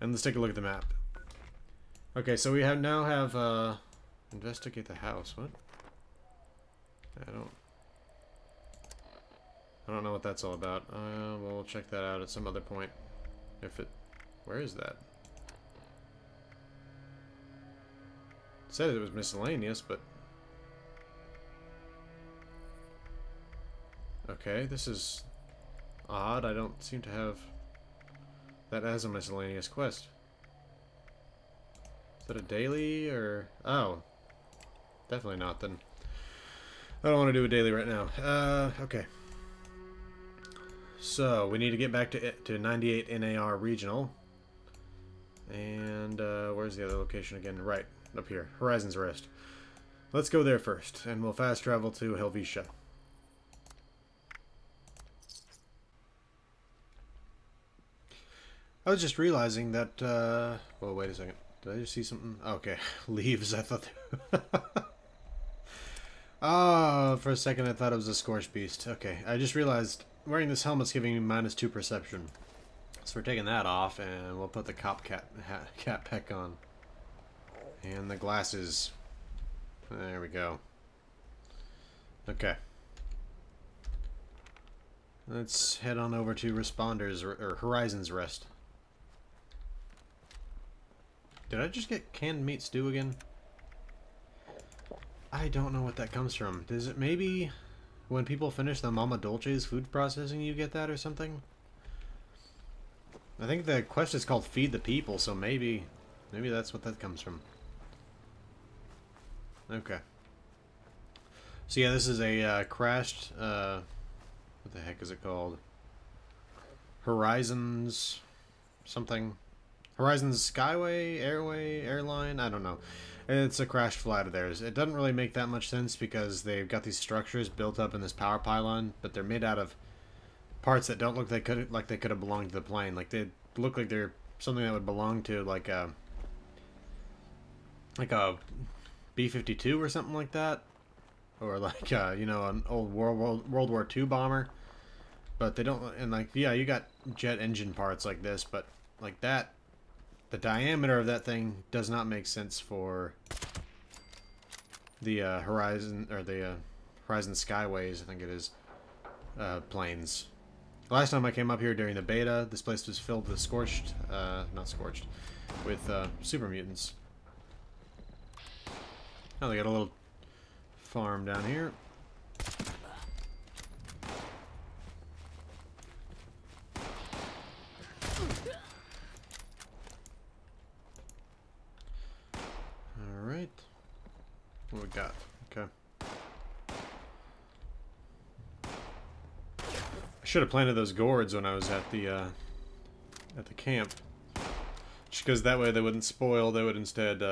And let's take a look at the map. Okay, so we now have investigate the house. What? I don't know what that's all about. Well, we'll check that out at some other point. Where is that? It said it was miscellaneous, but okay, this is odd. I don't seem to have that as a miscellaneous quest. Is that a daily or... Oh. Definitely not then. I don't want to do a daily right now. Okay. So, we need to get back to 98 NAR Regional. And, where's the other location again? Right, up here. Horizon's Rest. Let's go there first, and we'll fast travel to Helvetia. I was just realizing that, well, wait a second. Did I just see something? Okay, leaves, I thought. Oh, for a second I thought it was a Scorched Beast. Okay, I just realized wearing this helmet's giving me -2 perception. So we're taking that off, and we'll put the cap pack on. And the glasses. There we go. Okay. Let's head on over to Responders, or Horizon's Rest. Did I just get canned meat stew again? I don't know what that comes from. Does it maybe when people finish the Mama Dolce's food processing you get that or something? I think the quest is called Feed the People, so maybe that's what that comes from. Okay. So yeah, this is a crashed, what the heck is it called? Horizons something. Horizons Skyway, Airline, I don't know. It's a crashed flight of theirs. It doesn't really make that much sense because they've got these structures built up in this power pylon, but they're made out of parts that don't look like they could have belonged to the plane. Like they look like they're something that would belong to like a B-52 or something like that, or like you know, an old World War II bomber. But they don't, and like yeah, you got jet engine parts like this, but like that. The diameter of that thing does not make sense for the Horizon, or the Horizon Skyways, I think it is, planes. Last time I came up here during the beta, this place was filled with with super mutants. Oh, they got a little farm down here. Alright. What we got? Okay. I should have planted those gourds when I was at the camp. Just because that way they wouldn't spoil, they would instead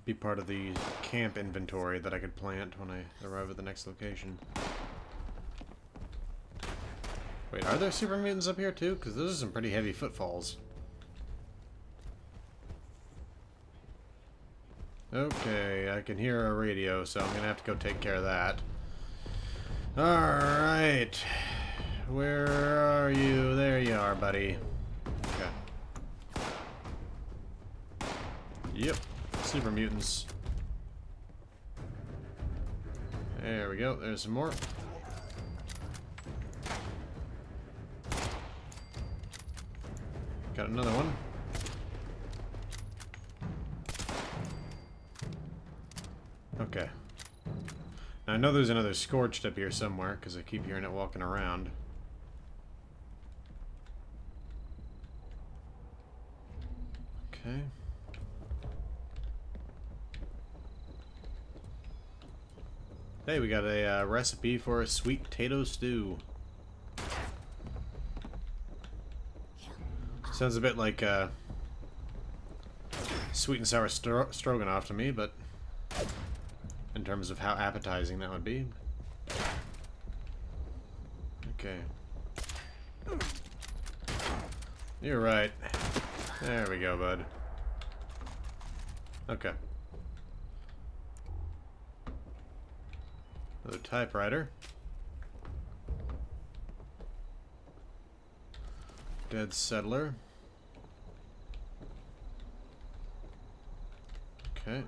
be part of the camp inventory that I could plant when I arrive at the next location. Wait, are there super mutants up here too? Because those are some pretty heavy footfalls. Okay, I can hear a radio, so I'm gonna have to go take care of that. Alright. Where are you? There you are, buddy. Okay. Yep. Super mutants. There we go. There's some more. Got another one. Okay. Now I know there's another Scorched up here somewhere, because I keep hearing it walking around. Okay. Hey, we got a recipe for a sweet potato stew. Sounds a bit like sweet and sour stroganoff to me, but in terms of how appetizing that would be. Okay. You're right. There we go, bud. Okay. Another typewriter. Dead settler. Okay.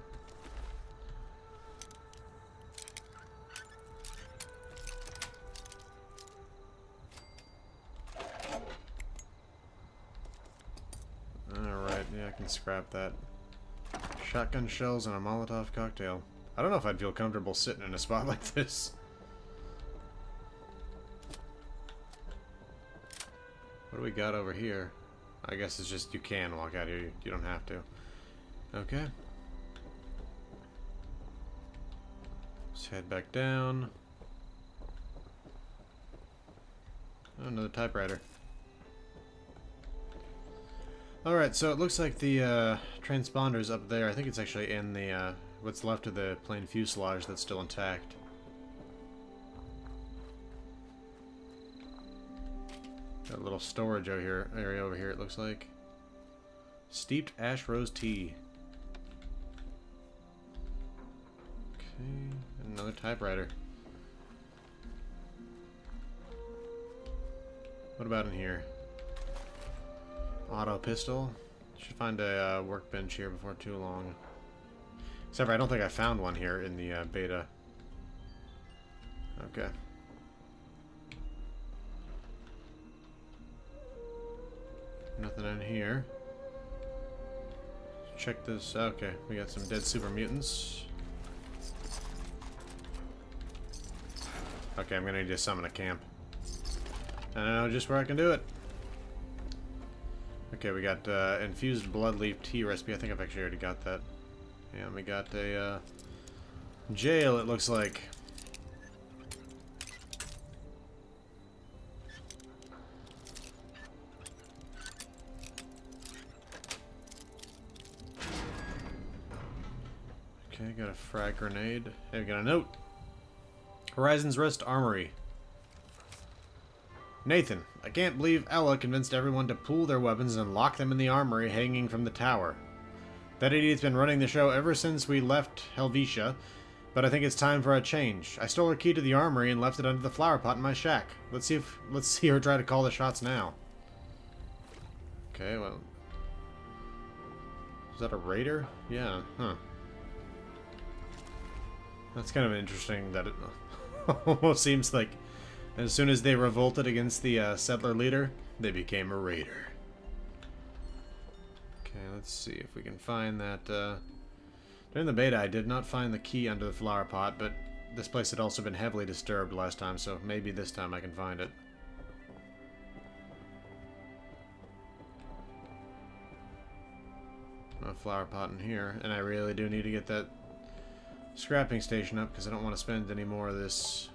Alright, yeah, I can scrap that. Shotgun shells and a Molotov cocktail. I don't know if I'd feel comfortable sitting in a spot like this. What do we got over here? I guess it's just you can walk out here. You don't have to. Okay. Let's head back down. Oh, another typewriter. Alright, so it looks like the transponder's up there. I think it's actually in the what's left of the plane fuselage that's still intact. Got a little storage area over here, it looks like. Steeped ash rose tea. Okay, another typewriter. What about in here? Auto pistol. Should find a workbench here before too long. Except for I don't think I found one here in the beta. Okay. Nothing in here. Check this. Okay, we got some dead super mutants. Okay, I'm gonna need to summon a camp. I don't know just where I can do it. Okay, we got infused blood leaf tea recipe. I think I've actually already got that. And we got a jail, it looks like. Okay, got a frag grenade. Hey, we got a note. Horizon's Rest Armory. Nathan, I can't believe Ella convinced everyone to pool their weapons and lock them in the armory hanging from the tower. That idiot's been running the show ever since we left Helvetia, but I think it's time for a change. I stole her key to the armory and left it under the flower pot in my shack. Let's see her try to call the shots now. Okay, well, is that a raider? Yeah, huh. That's kind of interesting that it almost seems like as soon as they revolted against the settler leader, they became a raider. Okay, let's see if we can find that. During the beta, I did not find the key under the flower pot, but this place had also been heavily disturbed last time, so maybe this time I can find it. A flower pot in here, and I really do need to get that scrapping station up because I don't want to spend any more of this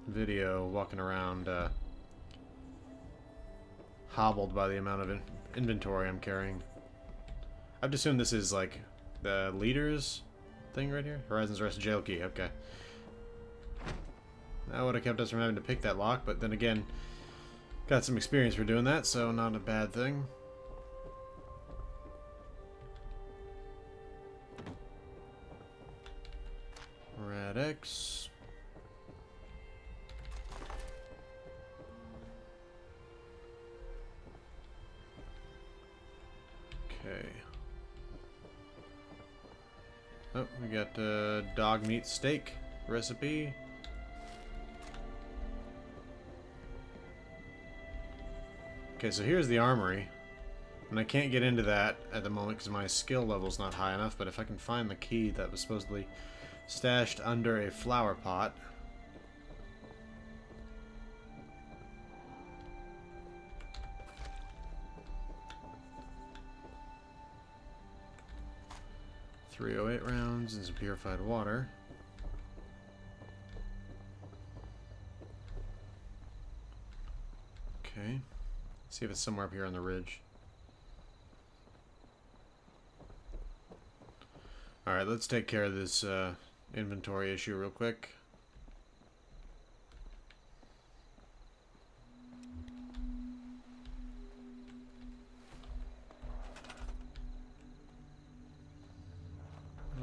video walking around hobbled by the amount of inventory I'm carrying. I've assumed this is like the leader's thing right here. Horizon's Rest jail key. Okay. That would have kept us from having to pick that lock, but then again, got some experience for doing that, so not a bad thing. Rad X. Okay. Oh, we got dog meat steak recipe. Okay, so here's the armory. And I can't get into that at the moment because my skill level's not high enough, but if I can find the key that was supposedly stashed under a flower pot. .308 rounds and some purified water. Okay. Let's see if it's somewhere up here on the ridge. Alright, let's take care of this inventory issue real quick.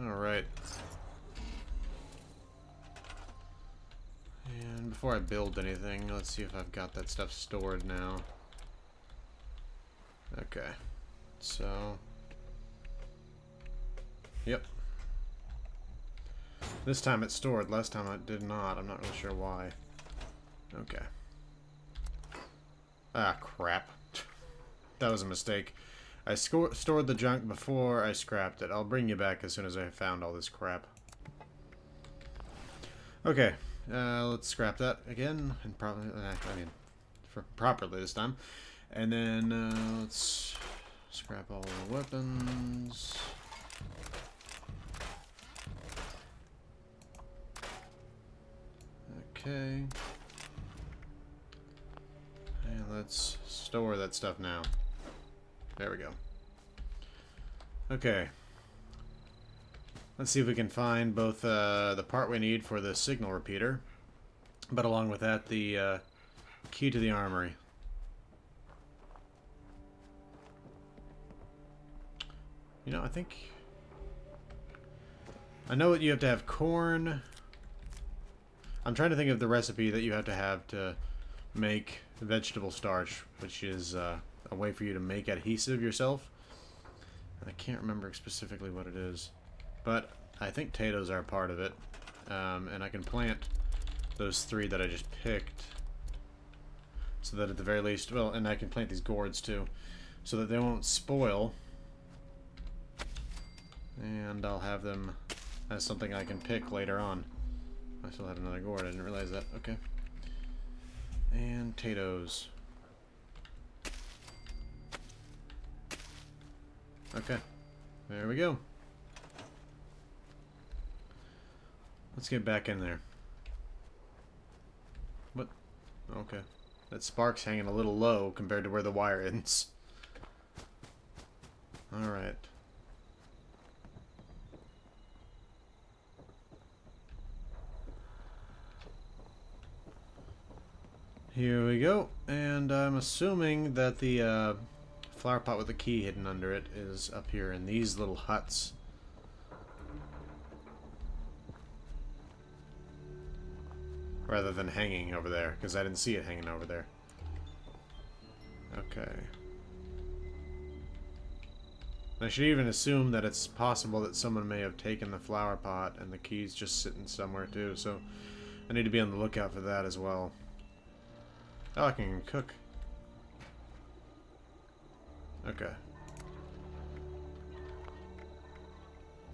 Alright. And before I build anything, let's see if I've got that stuff stored now. Okay. So... Yep. This time it stored. Last time it did not. I'm not really sure why. Okay. Ah, crap. That was a mistake. I stored the junk before I scrapped it. I'll bring you back as soon as I found all this crap. Okay. Let's scrap that again. And probably... I mean, properly this time. And then, let's scrap all the weapons... Okay. And let's store that stuff now. There we go. Okay. Let's see if we can find both the part we need for the signal repeater, but along with that, the key to the armory. You know, I know that you have to have corn. I'm trying to think of the recipe that you have to make vegetable starch, which is a way for you to make adhesive yourself. I can't remember specifically what it is, but I think potatoes are a part of it, and I can plant those 3 that I just picked, so that at the very least, well, and I can plant these gourds too, so that they won't spoil, and I'll have them as something I can pick later on. I still had another gourd. I didn't realize that. Okay. And potatoes. Okay. There we go. Let's get back in there. What? Okay. That spark's hanging a little low compared to where the wire ends. Alright. Here we go, and I'm assuming that the flower pot with the key hidden under it is up here in these little huts. Rather than hanging over there, because I didn't see it hanging over there. Okay. I should even assume that it's possible that someone may have taken the flower pot and the key's just sitting somewhere too, so I need to be on the lookout for that as well. Oh, I can cook. Okay.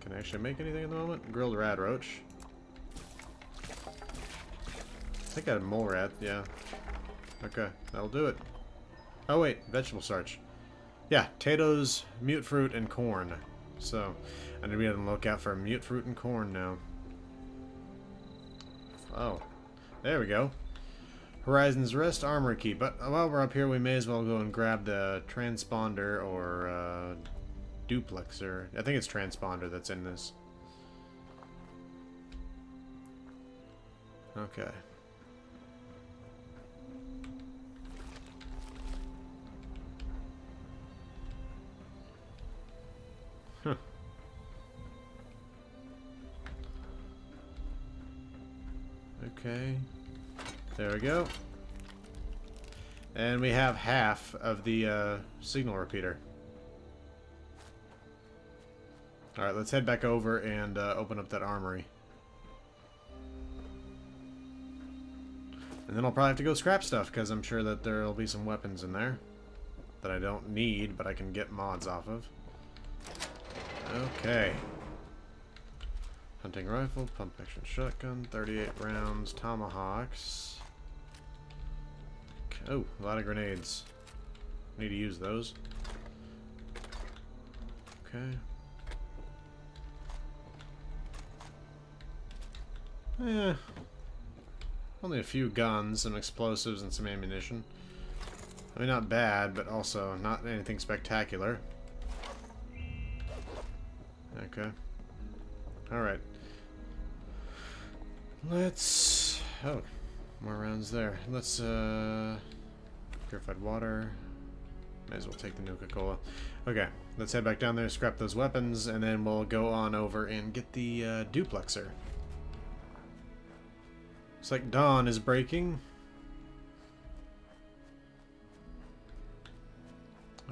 Can I actually make anything at the moment? Grilled rad roach. I think I had mole rat, yeah. Okay, that'll do it. Oh wait, vegetable starch. Yeah, potatoes, mute fruit, and corn. So, I need to be on the lookout for mute fruit and corn now. Oh, there we go. Horizon's Rest Armor Key. But while we're up here, we may as well go and grab the transponder or duplexer. I think it's transponder that's in this. Okay. Huh. Okay. There we go. And we have half of the signal repeater. Alright, let's head back over and open up that armory. And then I'll probably have to go scrap stuff, because I'm sure that there will be some weapons in there that I don't need, but I can get mods off of. Okay. Hunting rifle, pump action shotgun, 38 rounds, tomahawks. Oh, a lot of grenades. Need to use those. Okay. Only a few guns, some explosives, and some ammunition. I mean, not bad, but also not anything spectacular. Okay. Alright. Let's... Oh, more rounds there. Let's, purified water. May as well take the Nuka-Cola. Okay, let's head back down there, scrap those weapons, and then we'll go on over and get the duplexer. Looks like dawn is breaking.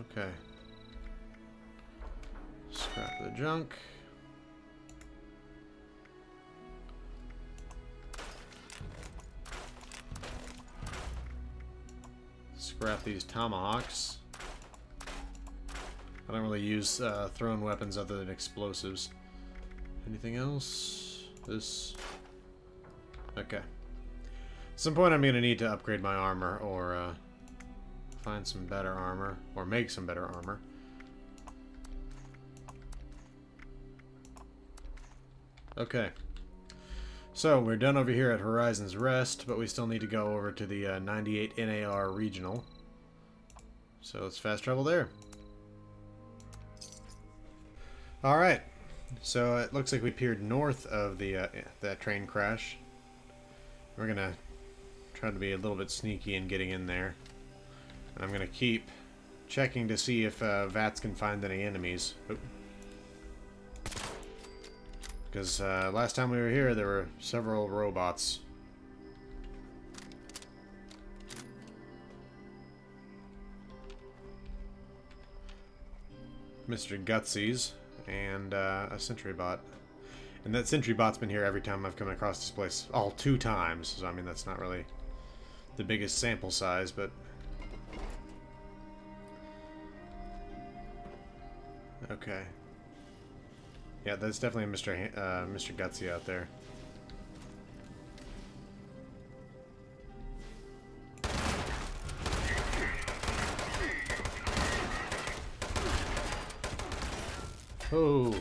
Okay. Scrap the junk. Scrap these tomahawks. I don't really use thrown weapons other than explosives. Anything else? This. Okay. At some point I'm going to need to upgrade my armor or find some better armor or make some better armor. Okay. So we're done over here at Horizon's Rest, but we still need to go over to the 98 NAR Regional. So let's fast travel there. Alright. So it looks like we peered north of the that train crash. We're gonna try to be a little bit sneaky in getting in there. And I'm gonna keep checking to see if VATS can find any enemies. Because last time we were here, there were several robots. Mr. Gutsies and a sentry bot. And that sentry bot's been here every time I've come across this place. All 2 times. So, I mean, that's not really the biggest sample size, but... Okay. Yeah, that's definitely Mr. Gutsy out there. Oh.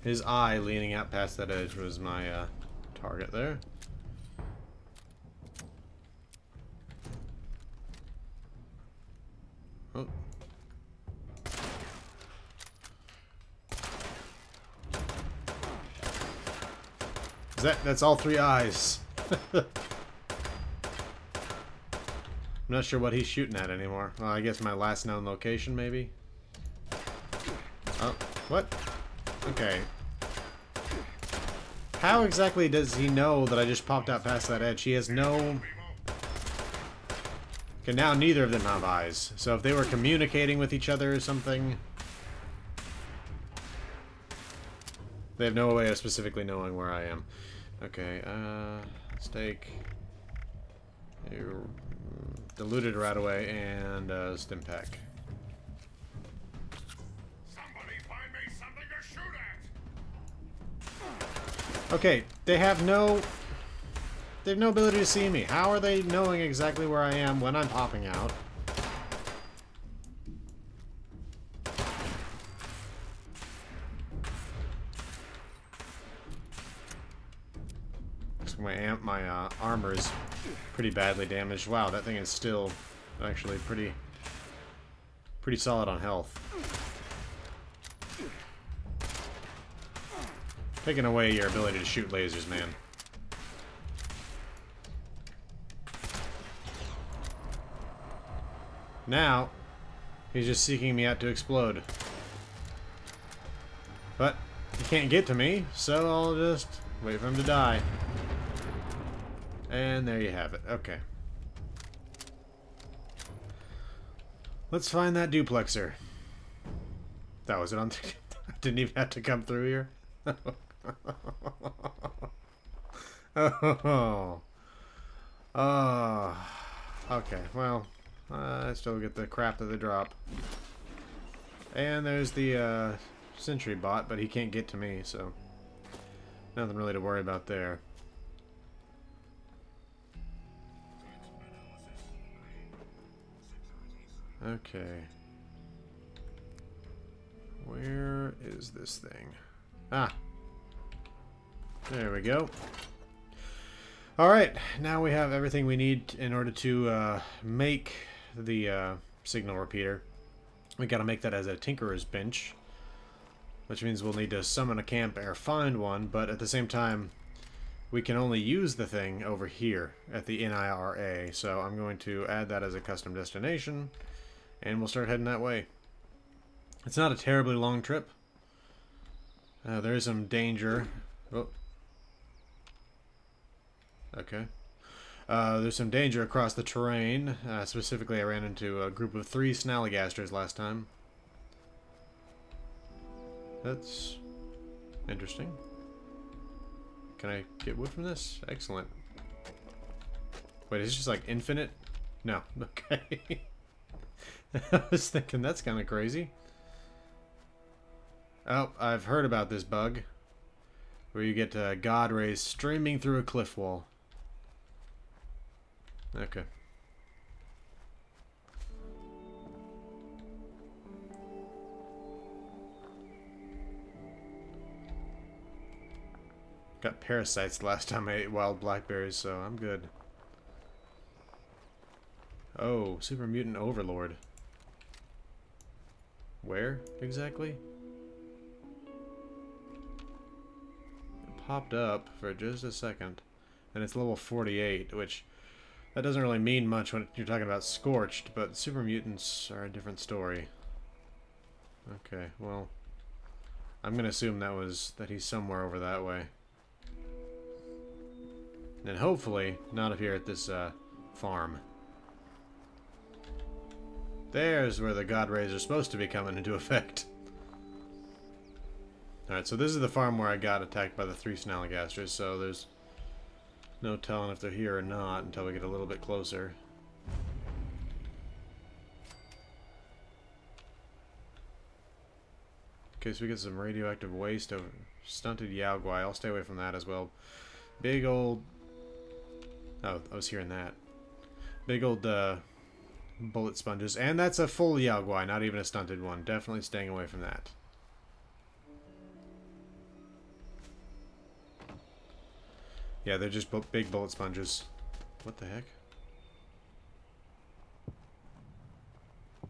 His eye leaning out past that edge was my target there. Oh. That's all 3 eyes. I'm not sure what he's shooting at anymore. Well, I guess my last known location, maybe? Oh, what? Okay. How exactly does he know that I just popped out past that edge? He has no... Okay, now neither of them have eyes. So if they were communicating with each other or something... They have no way of specifically knowing where I am. Okay, let's take... a diluted right away and stim pack. Okay, they have no ability to see me. How are they knowing exactly where I am when I'm popping out? So my armor is pretty badly damaged. Wow, that thing is still actually pretty solid on health. Taking away your ability to shoot lasers, man. Now, he's just seeking me out to explode. But he can't get to me, so I'll just wait for him to die. And there you have it. Okay. Let's find that duplexer. That was it on... I didn't even have to come through here. Oh. Oh. Okay, well, I still get the crap that they drop. And there's the sentry bot, but he can't get to me, so nothing really to worry about there. Okay. Where is this thing? Ah. There we go. Alright, now we have everything we need in order to make the signal repeater. We gotta make that as a tinkerer's bench, which means we'll need to summon a camp or find one, but at the same time we can only use the thing over here at the NIRA, so I'm going to add that as a custom destination and we'll start heading that way. It's not a terribly long trip. There is some danger. Oh. Okay. There's some danger across the terrain. Specifically, I ran into a group of 3 snallygasters last time. That's interesting. Can I get wood from this? Excellent. Wait, is it just like infinite? No. Okay. I was thinking that's kind of crazy. Oh, I've heard about this bug. Where you get God rays streaming through a cliff wall. Okay. Got parasites the last time I ate wild blackberries, so I'm good. Oh, super mutant overlord. Where exactly? It popped up for just a second, and it's level 48, which that doesn't really mean much when you're talking about Scorched, but super mutants are a different story. Okay, well, I'm gonna assume that he's somewhere over that way. And hopefully not up here at this farm. There's where the God rays are supposed to be coming into effect. Alright, so this is the farm where I got attacked by the 3 snallygasters, so there's no telling if they're here or not until we get a little bit closer. Okay, so we get some radioactive waste over stunted Yaogwai. I'll stay away from that as well. Big old... Oh, I was hearing that. Big old bullet sponges. And that's a full Yaogwai, not even a stunted one. Definitely staying away from that. Yeah, they're just big bullet sponges. What the heck?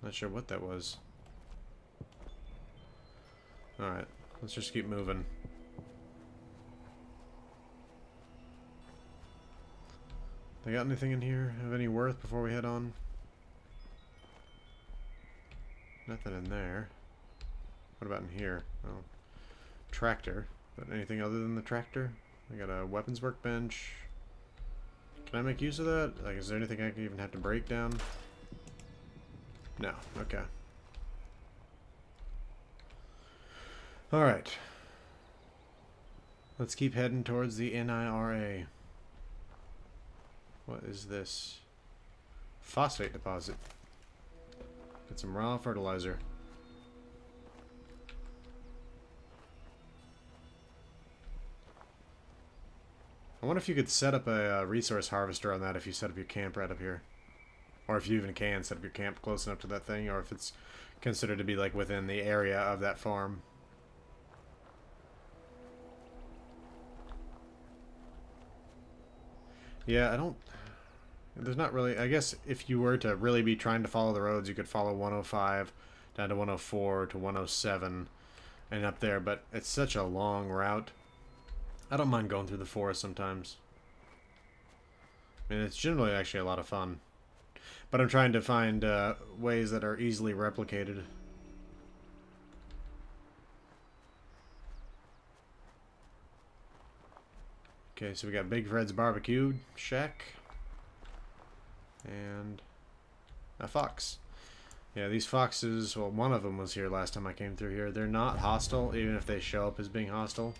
Not sure what that was. Alright, let's just keep moving. They got anything in here of any worth before we head on? Nothing in there. What about in here? Oh, tractor. But anything other than the tractor? I got a weapons workbench. Can I make use of that? Like, is there anything I can even have to break down? No. Okay. Alright. Let's keep heading towards the NIRA. What is this? Phosphate deposit. Get some raw fertilizer. I wonder if you could set up a resource harvester on that if you set up your camp right up here. Or if you even can set up your camp close enough to that thing, or if it's considered to be like within the area of that farm. Yeah, I don't... There's not really... I guess if you were to really be trying to follow the roads, you could follow 105 down to 104 to 107 and up there, but it's such a long route. I don't mind going through the forest sometimes. I mean, it's generally actually a lot of fun. But I'm trying to find ways that are easily replicated. Okay, so we got Big Fred's Barbecue Shack. And a fox. Yeah, these foxes, well, one of them was here last time I came through here. They're not hostile, even if they show up as being hostile.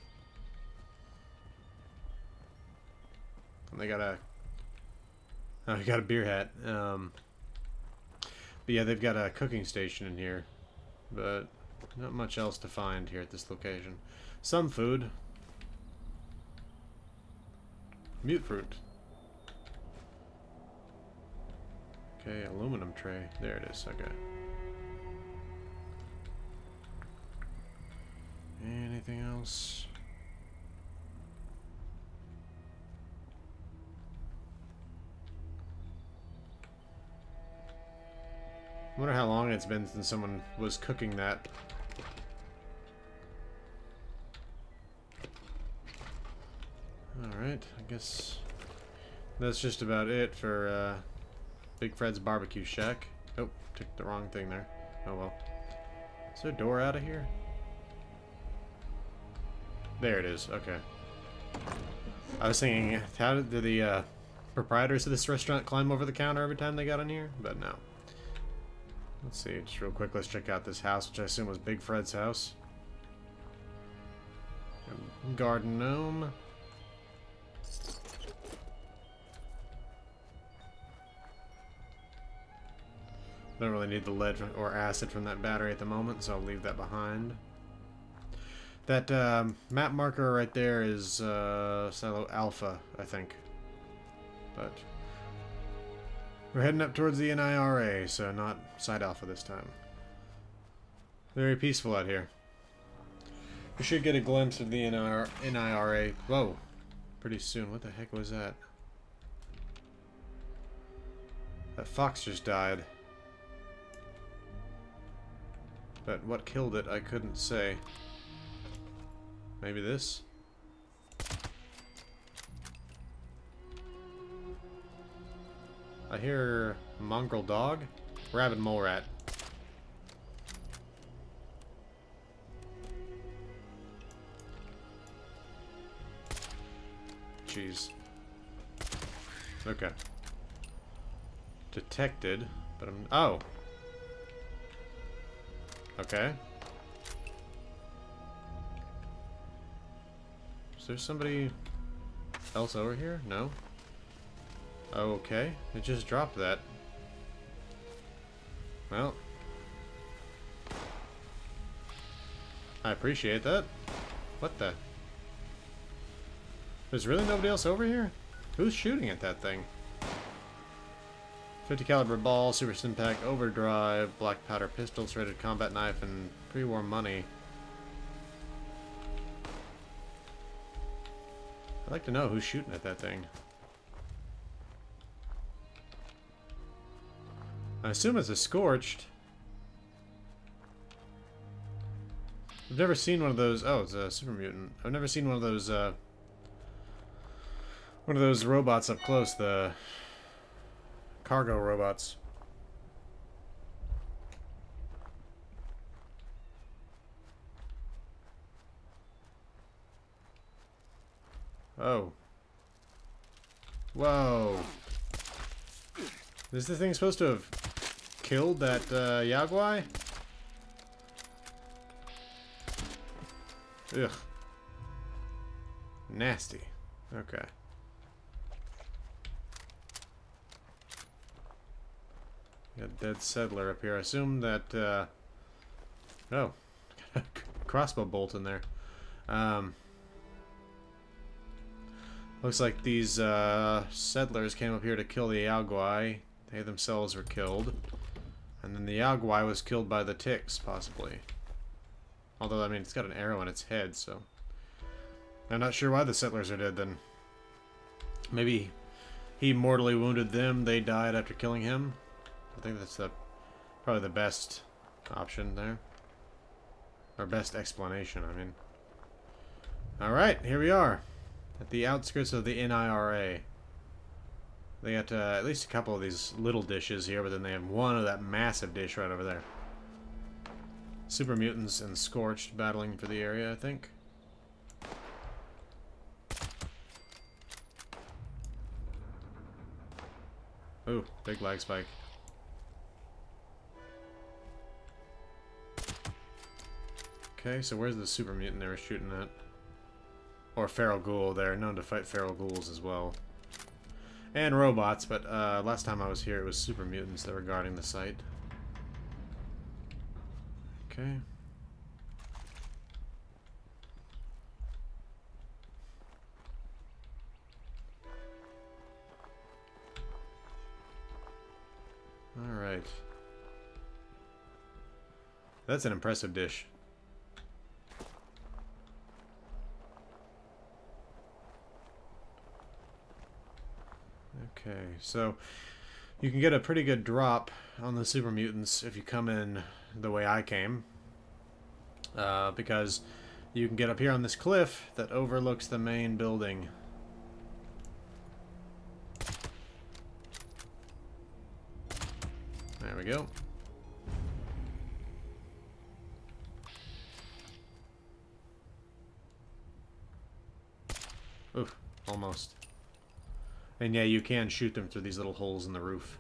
And they got a... Oh, he got a beer hat. But yeah, they've got a cooking station in here. But not much else to find here at this location. Some food. Mute fruit. Okay, aluminum tray. There it is. Okay. Anything else? I wonder how long it's been since someone was cooking that. Alright, I guess that's just about it for Big Fred's Barbecue Shack. Oh, took the wrong thing there. Oh well. Is there a door out of here? There it is. Okay. I was thinking, how did the proprietors of this restaurant climb over the counter every time they got in here? But no. Let's see, just real quick, let's check out this house, which I assume was Big Fred's house. Garden gnome. Don't really need the lead or acid from that battery at the moment, so I'll leave that behind. That map marker right there is Silo Alpha, I think. But we're heading up towards the NIRA, so not Side Alpha this time. Very peaceful out here. We should get a glimpse of the NIRA. Whoa, pretty soon. What the heck was that? That fox just died. But what killed it, I couldn't say. Maybe this? I hear mongrel dog? Rabid mole rat. Jeez. Okay. Detected, but I'm... Oh! Okay. Is there somebody else over here? No? Okay. It just dropped that. Well. I appreciate that. What the? There's really nobody else over here? Who's shooting at that thing? 50 caliber ball, super stimpack, overdrive, black powder pistol, threaded combat knife, and pre-war money. I'd like to know who's shooting at that thing. I assume it's a scorched. I've never seen one of those. Oh, it's a super mutant. I've never seen one of those robots up close, the cargo robots. Oh. Whoa. Is the thing supposed to have killed that Yaguai? Ugh. Nasty. Okay. Got dead settler up here. I assume that, oh. Crossbow bolt in there. Looks like these settlers came up here to kill the Yaguai. They themselves were killed. And then the Yaguai was killed by the ticks, possibly. Although, I mean, it's got an arrow in its head, so... I'm not sure why the settlers are dead, then. Maybe he mortally wounded them, they died after killing him. I think that's probably the best option there. Or best explanation, I mean. Alright, here we are. At the outskirts of the NIRA. They got at least a couple of these little dishes here, but then they have one of that massive dish right over there. Super mutants and Scorched battling for the area, I think. Ooh, big lag spike. Okay, so where's the super mutant they were shooting at? Or feral ghoul. They're known to fight feral ghouls as well. And robots, but last time I was here it was super mutants that were guarding the site. Okay. Alright. That's an impressive dish. Okay, so you can get a pretty good drop on the super mutants if you come in the way I came. Because you can get up here on this cliff that overlooks the main building. There we go. Oof, almost. And yeah, you can shoot them through these little holes in the roof.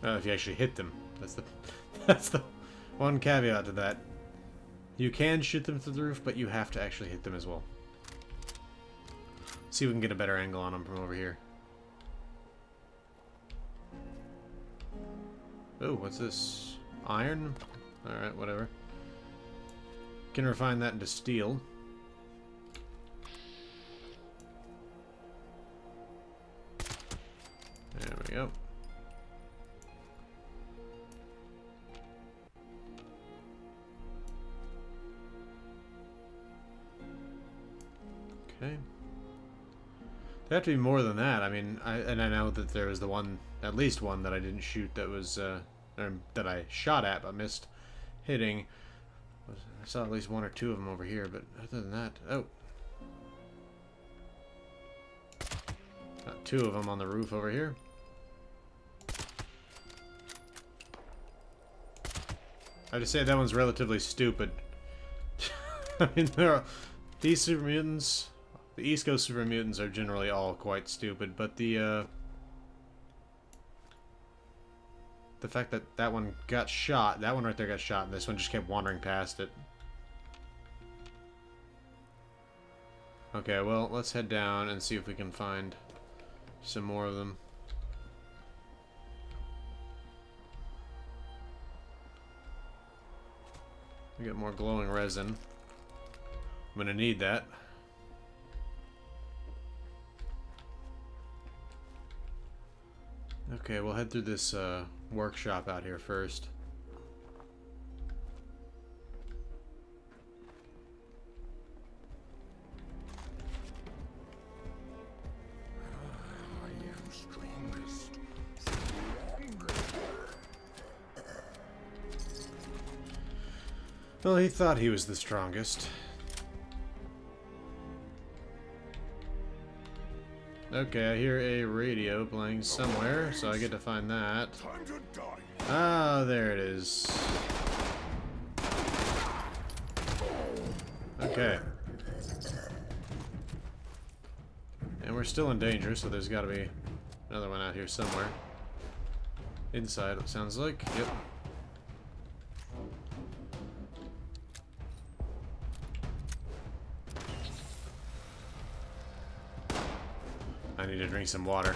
If you actually hit them. That's the one caveat to that. You can shoot them through the roof, but you have to actually hit them as well. See if we can get a better angle on them from over here. Oh, what's this? Iron? Alright, whatever. Can refine that into steel. There we go. Okay. There have to be more than that. I mean, I know that there was the one, at least one that I didn't shoot that was, or that I shot at but missed hitting. I saw at least one or two of them over here, but other than that, oh. Got two of them on the roof over here. I just say that one's relatively stupid. I mean, these super mutants, the East Coast super mutants are generally all quite stupid, but the fact that that one got shot, that one right there got shot, and this one just kept wandering past it. Okay, well, let's head down and see if we can find some more of them. We get more glowing resin. I'm gonna need that. Okay, we'll head through this workshop out here first. Well, he thought he was the strongest. Okay, I hear a radio playing somewhere, so I get to find that. Ah, there it is. Okay. And we're still in danger, so there's got to be another one out here somewhere. Inside, it sounds like. Yep. I need to drink some water.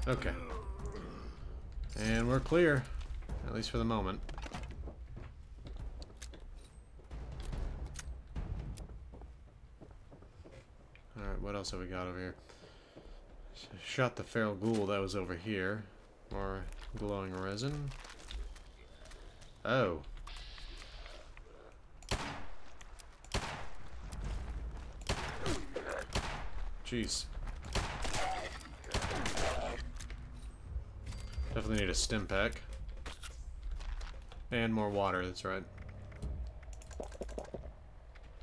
Okay. And we're clear. At least for the moment. Alright, what else have we got over here? Shot the feral ghoul that was over here. More glowing resin. Oh. Jeez. Definitely need a stim pack. And more water, that's right.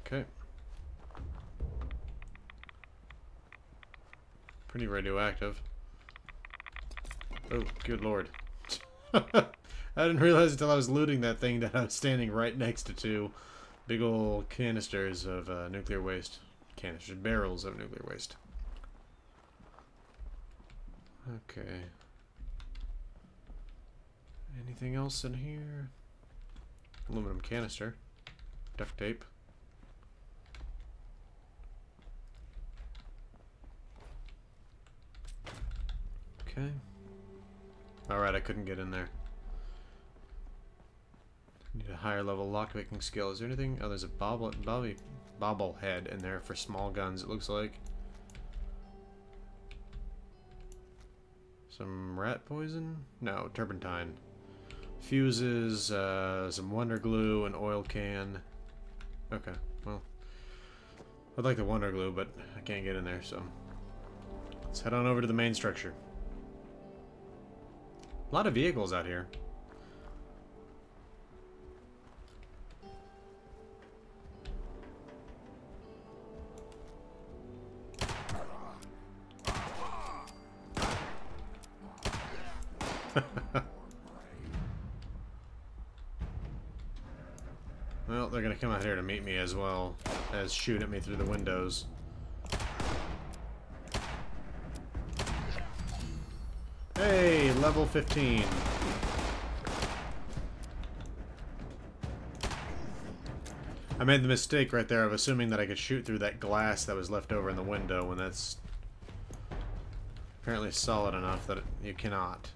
Okay. Pretty radioactive. Oh, good lord. I didn't realize until I was looting that thing that I was standing right next to two big old canisters of nuclear waste. Canisters, barrels of nuclear waste. Okay. Anything else in here? Aluminum canister. Duct tape. Okay. Alright, I couldn't get in there. Need a higher level lockpicking skill. Is there anything? Oh, there's a bobblehead in there for small guns, it looks like. Some rat poison? No, turpentine. Fuses, some wonder glue, an oil can. Okay, well. I'd like the wonder glue, but I can't get in there, so. Let's head on over to the main structure. A lot of vehicles out here. Well, they're gonna come out here to meet me as well as shoot at me through the windows. Hey, level 15. I made the mistake right there of assuming that I could shoot through that glass that was left over in the window when that's apparently solid enough that you cannot.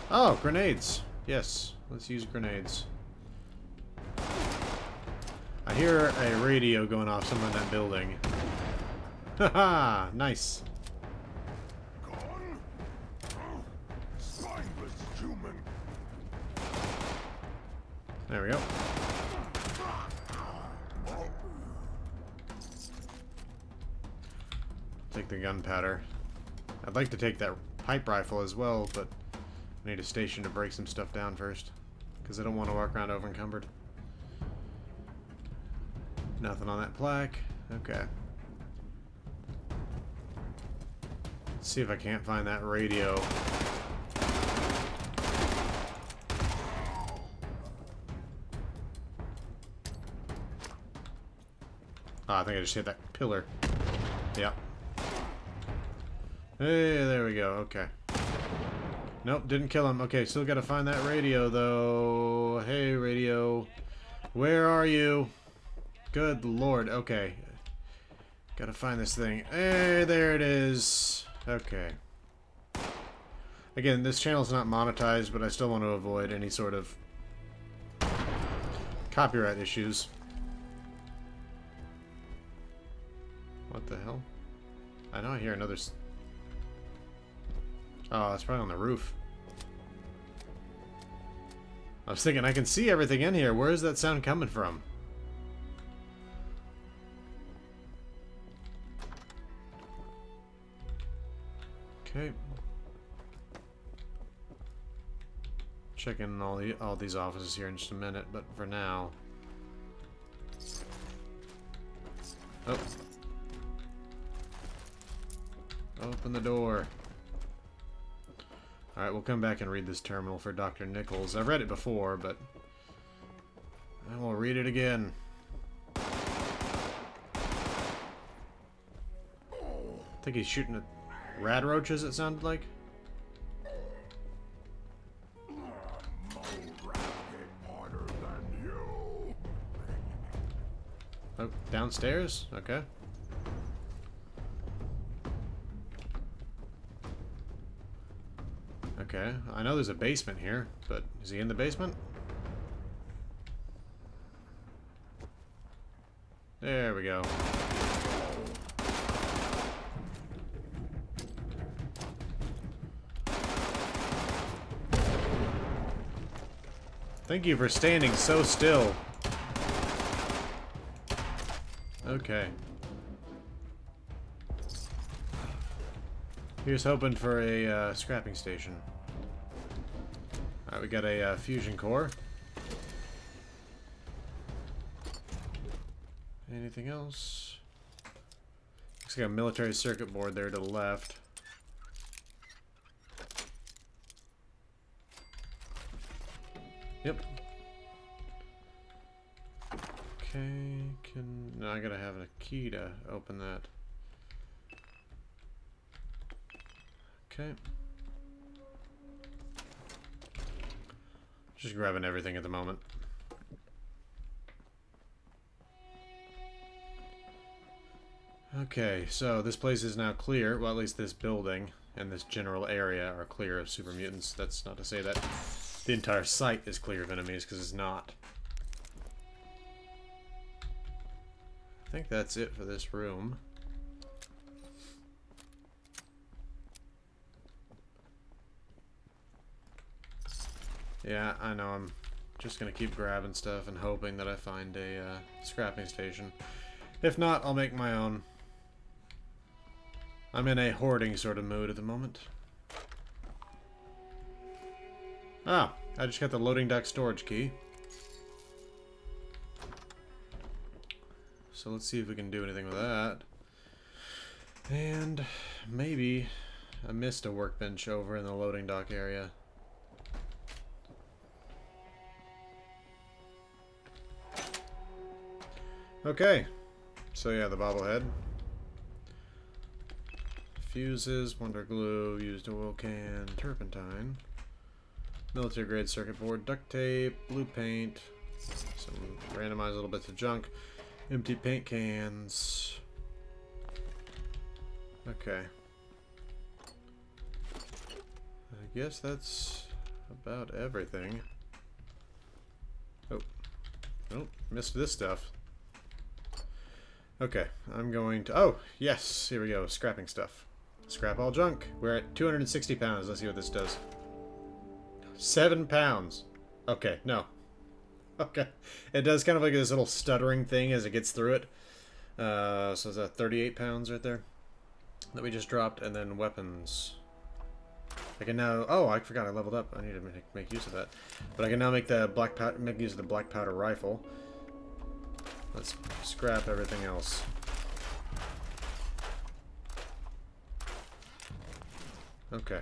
Oh, grenades. Yes, let's use grenades. I hear a radio going off somewhere in that building. Haha, nice. There we go. Take the gunpowder. I'd like to take that pipe rifle as well, but I need a station to break some stuff down first, because I don't want to walk around over encumbered. Nothing on that plaque. Okay. Let's see if I can't find that radio. Oh, I think I just hit that pillar. Yep. Hey, there we go. Okay. Nope, didn't kill him. Okay, still gotta find that radio, though. Hey, radio. Where are you? Good lord. Okay. Gotta find this thing. Hey, there it is. Okay. Again, this channel's not monetized, but I still want to avoid any sort of copyright issues. What the hell? I know I hear another... Oh, it's probably on the roof. I was thinking, I can see everything in here. Where is that sound coming from? Okay. Checking all these offices here in just a minute, but for now... Oh. Open the door. Alright, we'll come back and read this terminal for Dr. Nichols. I've read it before, but I will read it again. I think he's shooting at rad roaches, it sounded like. Oh, downstairs? Okay. Okay, I know there's a basement here, but is he in the basement? There we go. Thank you for standing so still. Okay. Here's hoping for a scrapping station. Alright, we got a fusion core. Anything else? Looks like a military circuit board there to the left. Yep. Okay, no, I gotta have a key to open that. Okay. Just grabbing everything at the moment. Okay, so this place is now clear. Well, at least this building and this general area are clear of super mutants. That's not to say that the entire site is clear of enemies, because it's not. I think that's it for this room. Yeah, I know. I'm just gonna keep grabbing stuff and hoping that I find a scrapping station. If not, I'll make my own. I'm in a hoarding sort of mood at the moment. Ah, I just got the loading dock storage key. So let's see if we can do anything with that. And maybe I missed a workbench over in the loading dock area. Okay, so yeah, the bobblehead. Fuses, wonder glue, used oil can, turpentine. Military grade circuit board, duct tape, blue paint, some randomized little bits of junk, empty paint cans. Okay. I guess that's about everything. Oh. Oh, missed this stuff. Okay, I'm going to... Oh, yes, here we go. Scrapping stuff. Scrap all junk. We're at 260 pounds. Let's see what this does. 7 pounds. Okay, no. Okay. It does kind of like this little stuttering thing as it gets through it. So is that 38 pounds right there? That we just dropped. And then weapons. I can now... Oh, I forgot I leveled up. I need to make use of that. But I can now make the make use of the black powder rifle. Let's scrap everything else. Okay.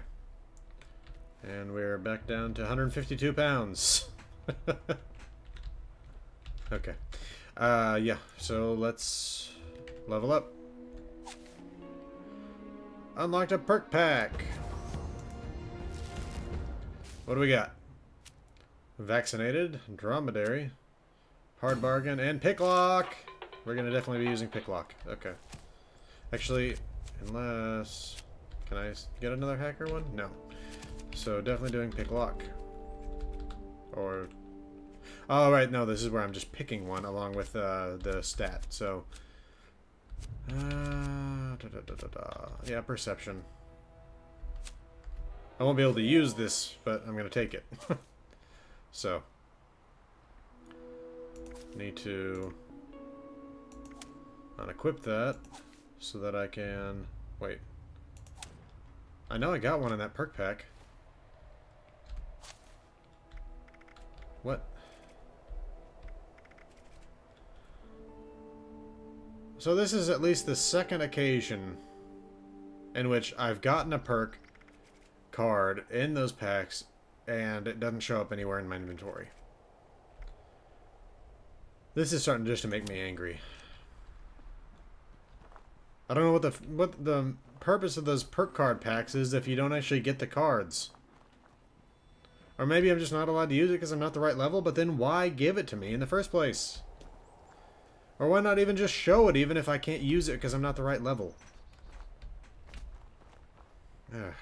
And we're back down to 152 pounds. Okay. Yeah, so let's level up. Unlocked a perk pack. What do we got? Vaccinated, dromedary, hard bargain, and picklock. We're gonna definitely be using picklock. Okay. Actually, unless... Can I get another hacker one? No. So definitely doing picklock. Or... Oh, right, no, this is where I'm just picking one along with the stat, so... Yeah, perception. I won't be able to use this, but I'm gonna take it. So... Need to unequip that so that I can... Wait. I know I got one in that perk pack. What? So this is at least the second occasion in which I've gotten a perk card in those packs and it doesn't show up anywhere in my inventory. This is starting just to make me angry. I don't know what the purpose of those perk card packs is if you don't actually get the cards. Or maybe I'm just not allowed to use it because I'm not the right level, but then why give it to me in the first place? Or why not even just show it even if I can't use it because I'm not the right level? Ugh.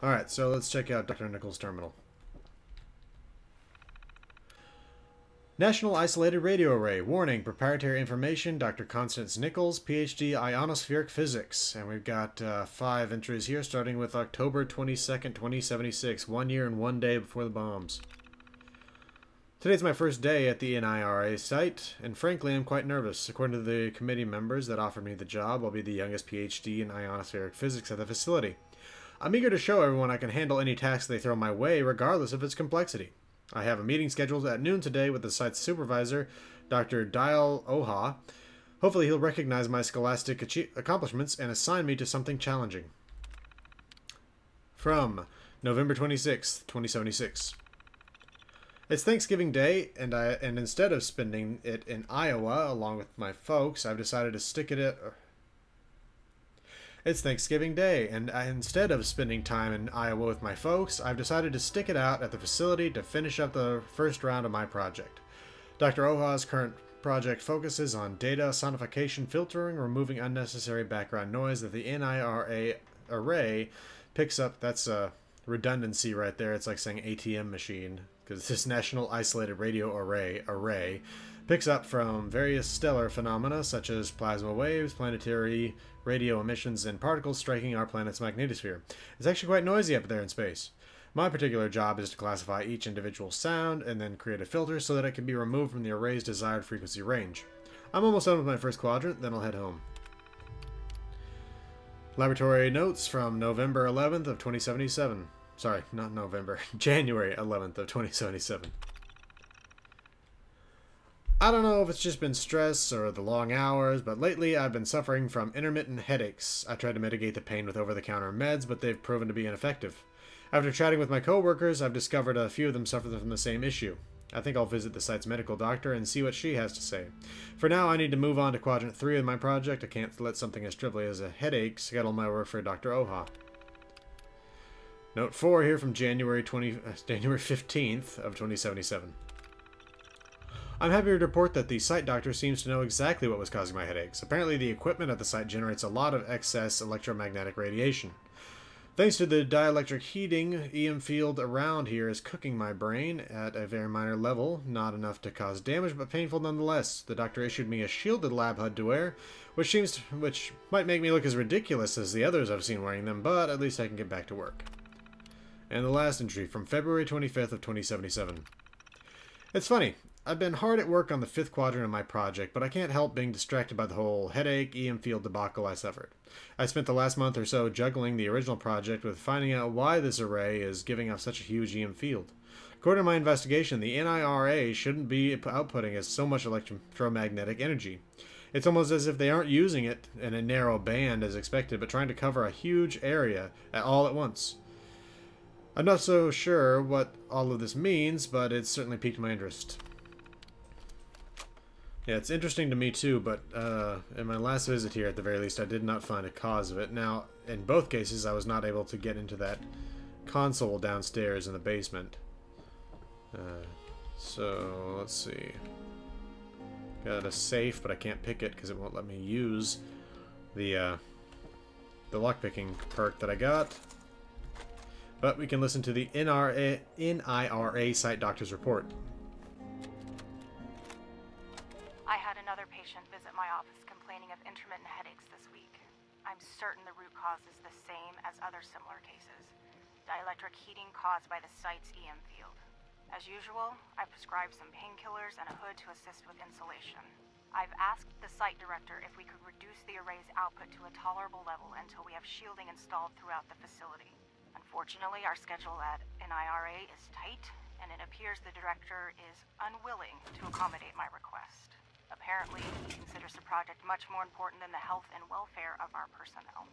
Alright, so let's check out Dr. Niccle's terminal. National Isolated Radio Array. Warning, proprietary information, Dr. Constance Niccole, PhD, Ionospheric Physics. And we've got 5 entries here, starting with October 22nd, 2076, 1 year and 1 day before the bombs. Today's my first day at the NIRA site, and frankly I'm quite nervous. According to the committee members that offered me the job, I'll be the youngest PhD in ionospheric physics at the facility. I'm eager to show everyone I can handle any task they throw my way, regardless of its complexity. I have a meeting scheduled at noon today with the site's supervisor, Dr. Dial Oha. Hopefully he'll recognize my scholastic accomplishments and assign me to something challenging. From November 26th, 2076. It's Thanksgiving Day, and instead of spending it in Iowa along with my folks, I've decided to stick it at... It's Thanksgiving Day, and instead of spending time in Iowa with my folks, I've decided to stick it out at the facility to finish up the first round of my project. Dr. Oha's current project focuses on data sonification filtering, removing unnecessary background noise that the NIRA array picks up. That's a redundancy right there. It's like saying ATM machine, because this National Isolated Radio Array picks up from various stellar phenomena such as plasma waves, planetary radio emissions, and particles striking our planet's magnetosphere. It's actually quite noisy up there in space. My particular job is to classify each individual sound and then create a filter so that it can be removed from the array's desired frequency range. I'm almost done with my first quadrant, then I'll head home. Laboratory notes from November 11th of 2077. Sorry, not November. January 11th of 2077. I don't know if it's just been stress or the long hours, but lately I've been suffering from intermittent headaches. I tried to mitigate the pain with over-the-counter meds, but they've proven to be ineffective. After chatting with my coworkers, I've discovered a few of them suffer from the same issue. I think I'll visit the site's medical doctor and see what she has to say. For now, I need to move on to Quadrant 3 of my project. I can't let something as trivial as a headache scuttle my work for Dr. Oha. Note 4 here from January 15th of 2077. I'm happy to report that the site doctor seems to know exactly what was causing my headaches. Apparently the equipment at the site generates a lot of excess electromagnetic radiation. Thanks to the dielectric heating, EM field around here is cooking my brain at a very minor level. Not enough to cause damage, but painful nonetheless. The doctor issued me a shielded lab HUD to wear, which might make me look as ridiculous as the others I've seen wearing them, but at least I can get back to work. And the last entry from February 25th of 2077. It's funny. I've been hard at work on the 5th quadrant of my project, but I can't help being distracted by the whole headache, EM field debacle I suffered. I spent the last month or so juggling the original project with finding out why this array is giving off such a huge EM field. According to my investigation, the NIRA shouldn't be outputting as so much electromagnetic energy. It's almost as if they aren't using it in a narrow band as expected, but trying to cover a huge area all at once. I'm not so sure what all of this means, but it's certainly piqued my interest. Yeah, it's interesting to me too, but in my last visit here, at the very least, I did not find a cause of it. Now, in both cases, I was not able to get into that console downstairs in the basement. So, let's see. Got a safe, but I can't pick it because it won't let me use the lockpicking perk that I got. But we can listen to the NIRA site doctor's report.
I had another patient visit my office complaining of intermittent headaches this week. I'm certain the root cause is the same as other similar cases. Dielectric heating caused by the site's EM field. As usual, I prescribed some painkillers and a hood to assist with insulation. I've asked the site director if we could reduce the array's output to a tolerable level until we have shielding installed throughout the facility. Unfortunately, our schedule at NIRA is tight, and it appears the director is unwilling to accommodate my request. Apparently, he considers the project much more important than the health and welfare of our personnel.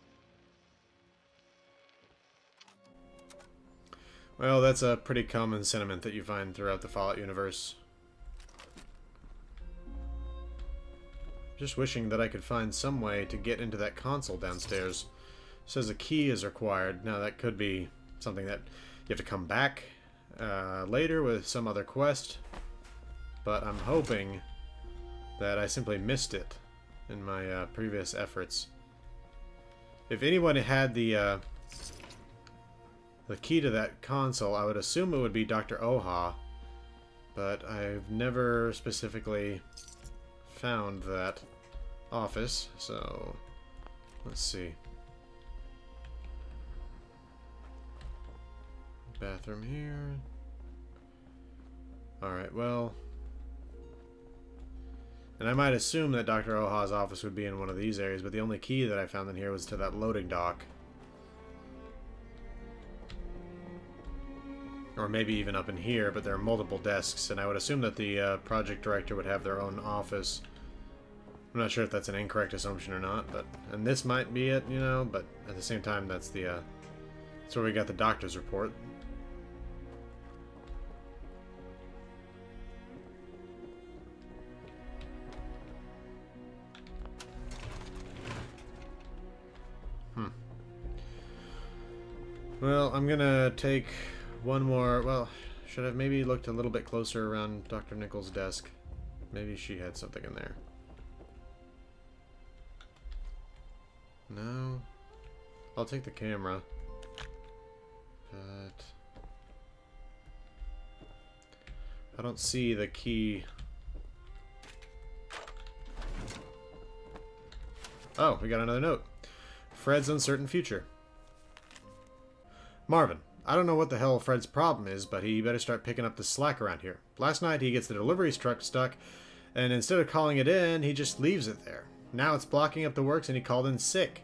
Well, that's a pretty common sentiment that you find throughout the Fallout universe. Just wishing that I could find some way to get into that console downstairs. It says a key is required. Now, that could be something that you have to come back later with some other quest. But I'm hoping that I simply missed it in my previous efforts. If anyone had the key to that console, I would assume it would be Dr. Oha, but I've never specifically found that office, so let's see. Bathroom here. Alright, well, and I might assume that Dr. Oha's office would be in one of these areas, but the only key that I found in here was to that loading dock. Or maybe even up in here, but there are multiple desks, and I would assume that the project director would have their own office. I'm not sure if that's an incorrect assumption or not, but and this might be it, you know, but at the same time, that's the that's where we got the doctor's report. Well, I'm gonna take one more. Well, should have maybe looked a little bit closer around Dr. Niccole's desk. Maybe she had something in there. No. I'll take the camera. But I don't see the key. Oh, we got another note. Fred's uncertain future. Marvin, I don't know what the hell Fred's problem is, but he better start picking up the slack around here. Last night he gets the delivery truck stuck, and instead of calling it in, he just leaves it there. Now it's blocking up the works and he called in sick.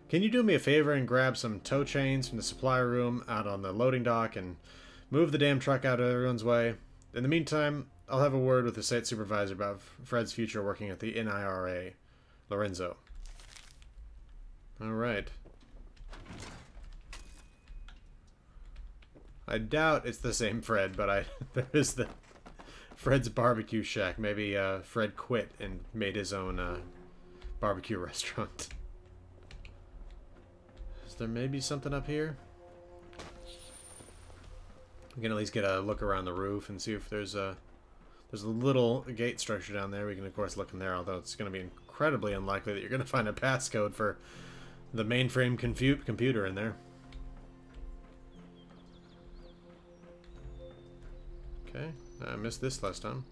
Can you do me a favor and grab some tow chains from the supply room out on the loading dock and move the damn truck out of everyone's way? In the meantime, I'll have a word with the site supervisor about Fred's future working at the NIRA. Lorenzo. Alright. I doubt it's the same Fred, but there is the Fred's Barbecue Shack. Maybe Fred quit and made his own barbecue restaurant. Is there maybe something up here? We can at least get a look around the roof and see if there's a little gate structure down there. We can of course look in there, although it's going to be incredibly unlikely that you're going to find a passcode for the mainframe computer in there. Okay, I missed this last time.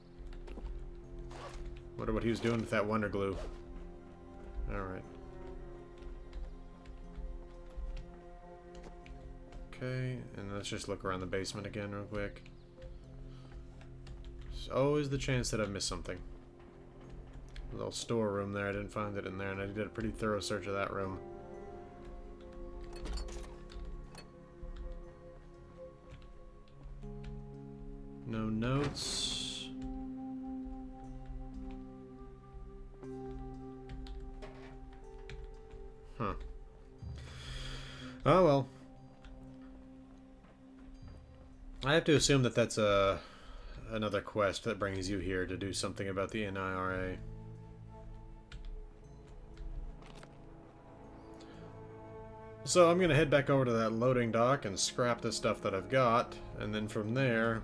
Wonder what he was doing with that Wonder Glue. Alright. Okay, and let's just look around the basement again real quick. There's always the chance that I've missed something. A little storeroom there, I didn't find it in there, and I did a pretty thorough search of that room. No notes. Huh. Oh well. I have to assume that that's another quest that brings you here to do something about the NIRA. So I'm gonna head back over to that loading dock and scrap the stuff that I've got, and then from there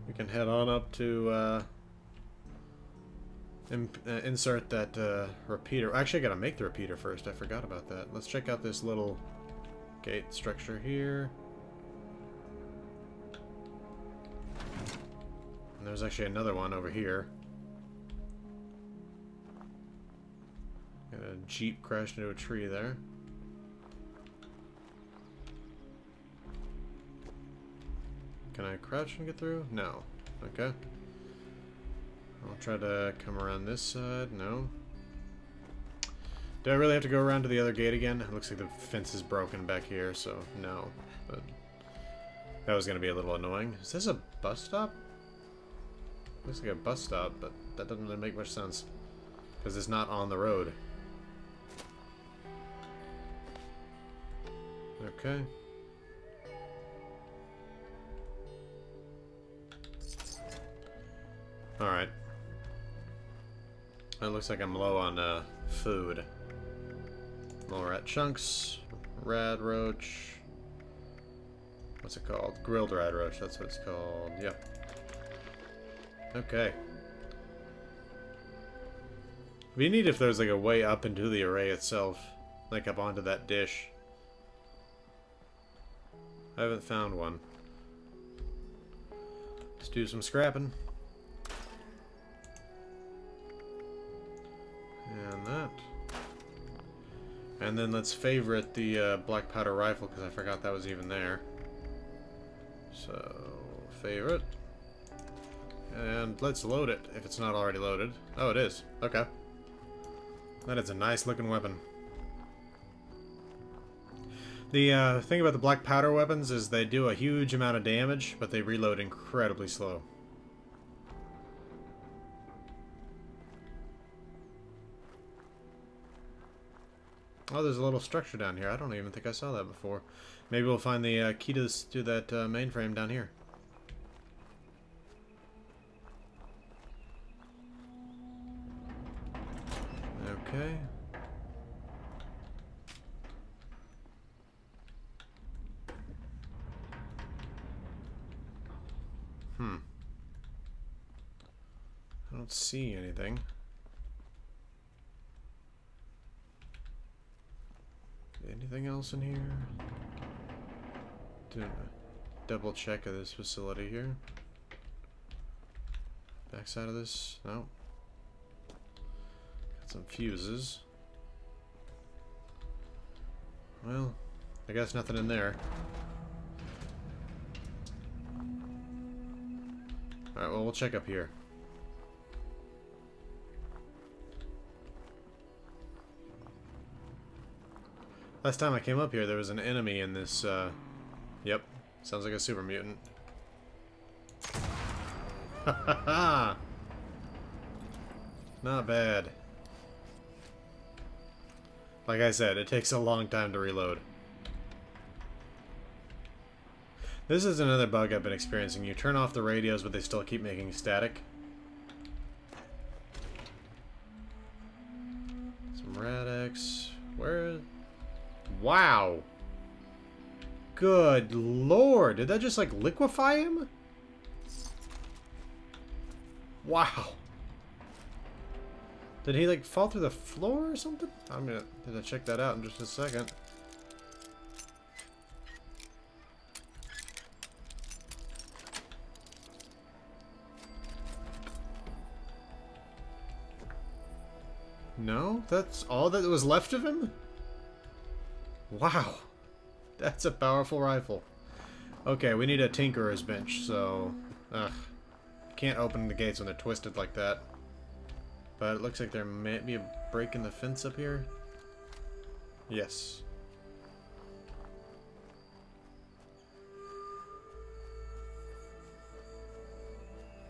we can head on up to insert that repeater. Actually, I gotta make the repeater first. I forgot about that. Let's check out this little gate structure here. And there's actually another one over here. Got a Jeep crashed into a tree there. Can I crouch and get through? No. Okay. I'll try to come around this side. No. Do I really have to go around to the other gate again? It looks like the fence is broken back here, so no. But that was going to be a little annoying. Is this a bus stop? Looks like a bus stop, but that doesn't really make much sense. Because it's not on the road. Okay. Alright. It looks like I'm low on food. More rat chunks. Rad roach. What's it called? Grilled rad roach, that's what it's called. Yep. Okay. It'd be neat if there's like a way up into the array itself. Like up onto that dish. I haven't found one. Let's do some scrapping. And that. And then let's favorite the black powder rifle because I forgot that was even there. So, favorite. And let's load it if it's not already loaded. Oh, it is. Okay. That is a nice looking weapon. The thing about the black powder weapons is they do a huge amount of damage, but they reload incredibly slow. Oh, there's a little structure down here. I don't even think I saw that before. Maybe we'll find the key to that mainframe down here. Okay. I don't see anything. Anything else in here? Do a double check of this facility here. Backside of this? No. Got some fuses. Well, I guess nothing in there. Alright, well, we'll check up here. Last time I came up here, there was an enemy in this, yep, sounds like a super mutant. Not bad. Like I said, it takes a long time to reload. This is another bug I've been experiencing. You turn off the radios, but they still keep making static. Some Rad-X. Where? Wow! Good lord! Did that just, like, liquefy him? Wow! Did he, like, fall through the floor or something? I'm gonna check that out in just a second. No? That's all that was left of him? Wow. That's a powerful rifle. Okay, we need a tinkerer's bench, so... Ugh. Can't open the gates when they're twisted like that. But it looks like there may be a break in the fence up here. Yes.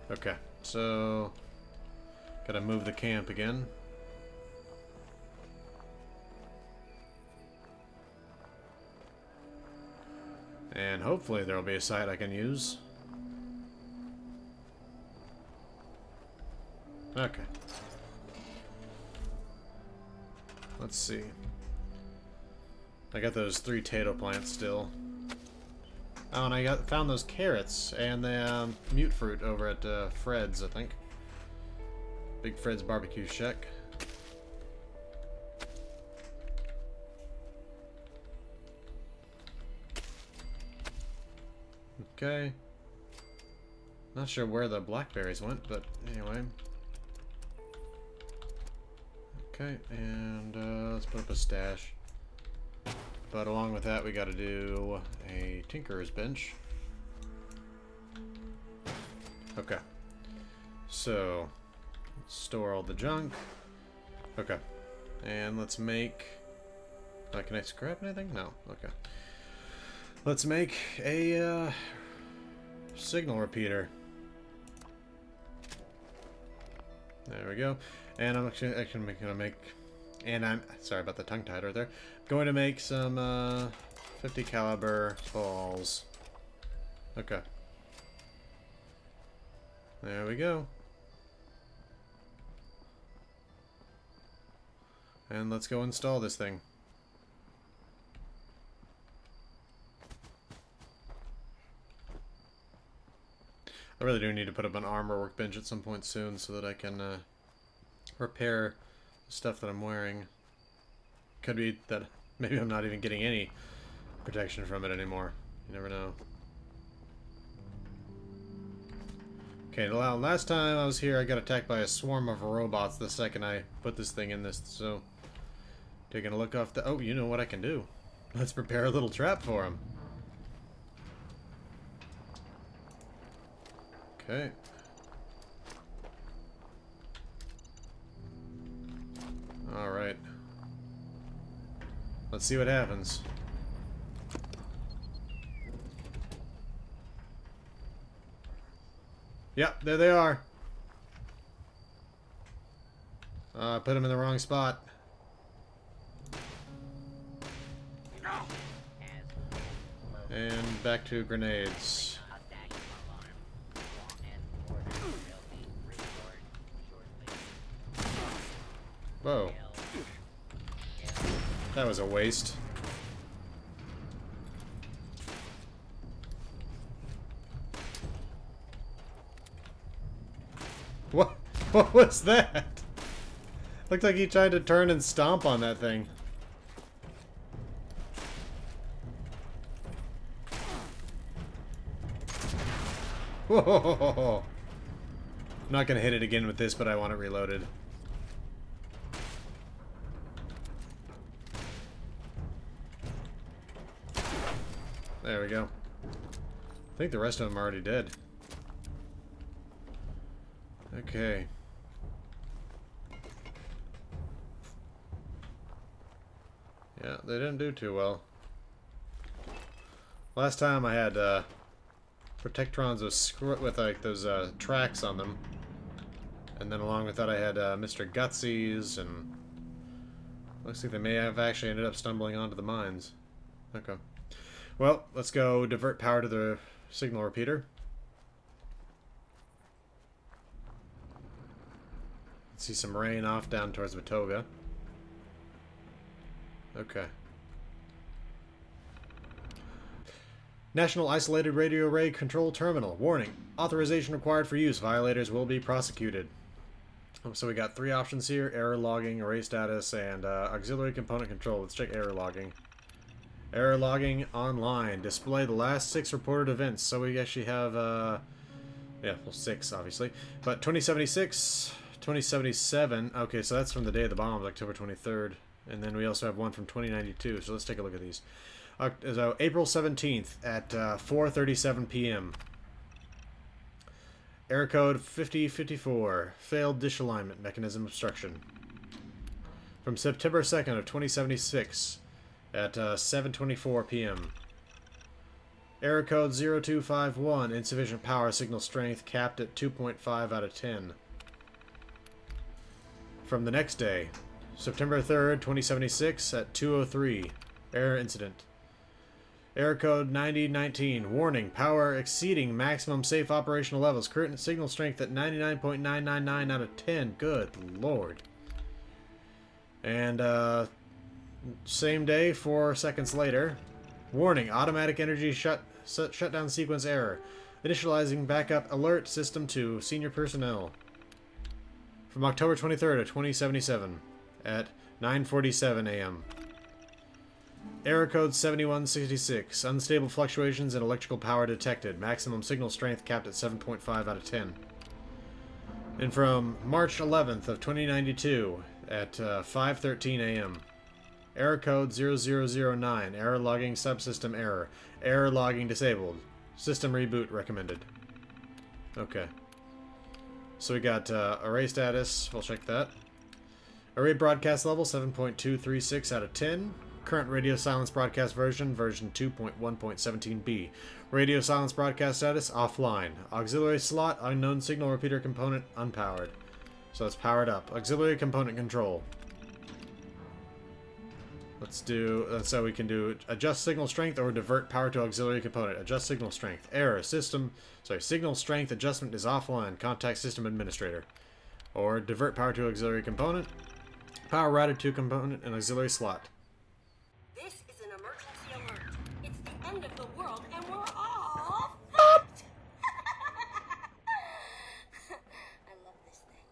Okay, so... Gotta move the camp again. And hopefully there'll be a site I can use. Okay. Let's see. I got those 3 tato plants still. Oh, and I found those carrots and the mute fruit over at Fred's, I think. Big Fred's Barbecue Shack. Okay. Not sure where the blackberries went, but anyway. Okay, and let's put up a stash. But along with that, we gotta do a tinkerer's bench. Okay. So, let's store all the junk. Okay. And let's make... can I scrap anything? No. Okay. Let's make a signal repeater. There we go. And I'm actually gonna make, and I'm sorry about the tongue tied right there. I'm going to make some 50 caliber balls. Okay. There we go. And let's go install this thing. I really do need to put up an armor workbench at some point soon so that I can repair the stuff that I'm wearing. Could be that maybe I'm not even getting any protection from it anymore. You never know. Okay, last time I was here I got attacked by a swarm of robots the second I put this thing in this, so... Taking a look off the... Oh, you know what I can do. Let's prepare a little trap for him. Okay. Alright. Let's see what happens. Yep, there they are. I put them in the wrong spot. And back to grenades. Whoa. That was a waste. What? What was that? Looked like he tried to turn and stomp on that thing. Whoa! I'm not gonna hit it again with this, but I want it reloaded. There we go. I think the rest of them are already dead. Okay. Yeah, they didn't do too well. Last time I had Protectrons with like those tracks on them. And then along with that I had Mr. Gutsy's, and looks like they may have actually ended up stumbling onto the mines. Okay. Well, let's go divert power to the signal repeater. Let's see some rain off down towards Watoga. Okay. National Isolated Radio Array Control Terminal. Warning. Authorization required for use. Violators will be prosecuted. So we got 3 options here. Error logging, array status, and auxiliary component control. Let's check error logging. Error logging online. Display the last 6 reported events. So we actually have, yeah, well, 6, obviously. But 2076, 2077. Okay, so that's from the day of the bombs, October 23rd. And then we also have one from 2092. So let's take a look at these. So April 17th at 4:37 p.m. Error code 5054. Failed dish alignment mechanism obstruction. From September 2nd of 2076 at 7:24 p.m. Error code 0251. Insufficient power signal strength capped at 2.5 out of 10. From the next day, September 3rd, 2076 at 2:03. Error incident. Error code 9019. Warning. Power exceeding maximum safe operational levels. Current signal strength at 99.999 out of 10. Good lord. And, same day, 4 seconds later. Warning. Automatic energy shutdown sequence error. Initializing backup alert system to senior personnel. From October 23rd of 2077 at 9:47 a.m. Error code 7166. Unstable fluctuations in electrical power detected. Maximum signal strength capped at 7.5 out of 10. And from March 11th of 2092 at 5:13 a.m. Error code 0009. Error logging subsystem error. Error logging disabled. System reboot recommended. Okay. So we got array status. We'll check that. Array broadcast level 7.236 out of 10. Current radio silence broadcast version 2.1.17b. Radio silence broadcast status offline. Auxiliary slot unknown signal repeater component unpowered. So it's powered up. Auxiliary component control. Let's do so we can do adjust signal strength or divert power to auxiliary component. Adjust signal strength. Error. Signal strength adjustment is offline. Contact system administrator. Or divert power to auxiliary component. Power routed to component and auxiliary slot.
This is an emergency alert. It's the end of the world and we're all fucked! I love this thing.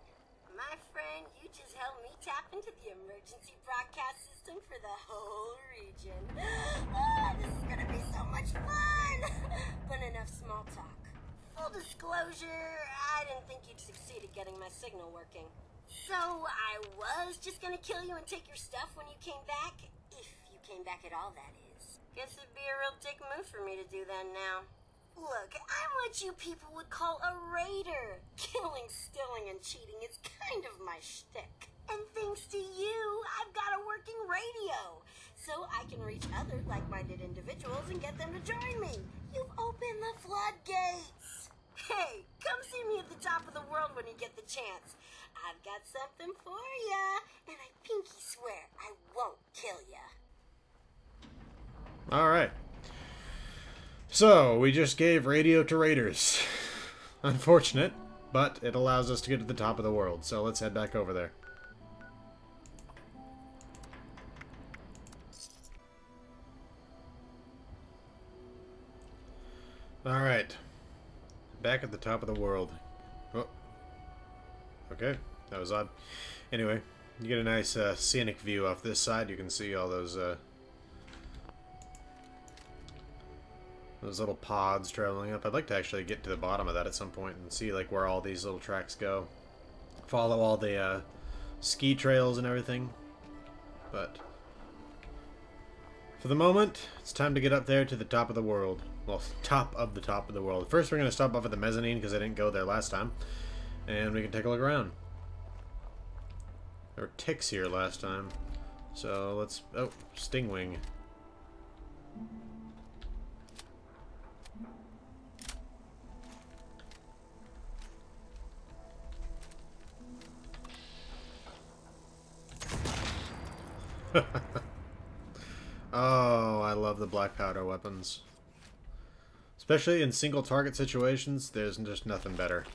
My friend, you just helped me tap into the emergency broadcast system for the whole region. Oh, this is gonna be so much fun! But enough small talk. Full disclosure, I didn't think you'd succeed at getting my signal working. So, I was just gonna kill you and take your stuff when you came back. If you came back at all, that is. Guess it'd be a real dick move for me to do that now. Look, I'm what you people would call a raider. Killing, stealing, and cheating is kind of my shtick. And thanks to you, I've got a working radio. So I can reach other like-minded individuals and get them to join me. You've opened the floodgates. Hey, come see me at the top of the world when you get the chance. I've got something for ya, and I pinky swear I won't kill ya.
Alright. So, we just gave radio to raiders. Unfortunate, but it allows us to get to the top of the world, so let's head back over there. Alright. Back at the top of the world. Oh. Okay, that was odd. Anyway, you get a nice scenic view off this side. You can see all those little pods traveling up. I'd like to actually get to the bottom of that at some point and see like where all these little tracks go. Follow all the ski trails and everything. But for the moment, it's time to get up there to the top of the world. Well, top of the world. First, we're going to stop off at the mezzanine because I didn't go there last time. And we can take a look around. There were ticks here last time. So let's... Oh, stingwing. Oh, I love the black powder weapons. Especially in single target situations, there's just nothing better.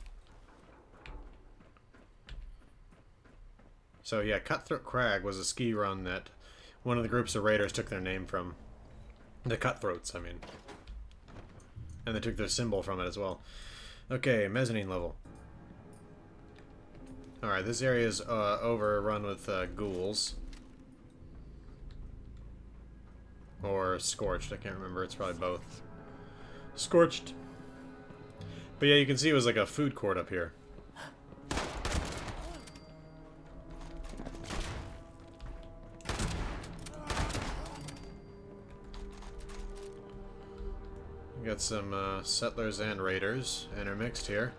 So yeah, Cutthroat Crag was a ski run that one of the groups of raiders took their name from. The Cutthroats, I mean. And they took their symbol from it as well. Okay, mezzanine level. Alright, this area is overrun with ghouls. Or scorched, I can't remember, it's probably both. Scorched. But yeah, you can see it was like a food court up here. We got some settlers and raiders intermixed here.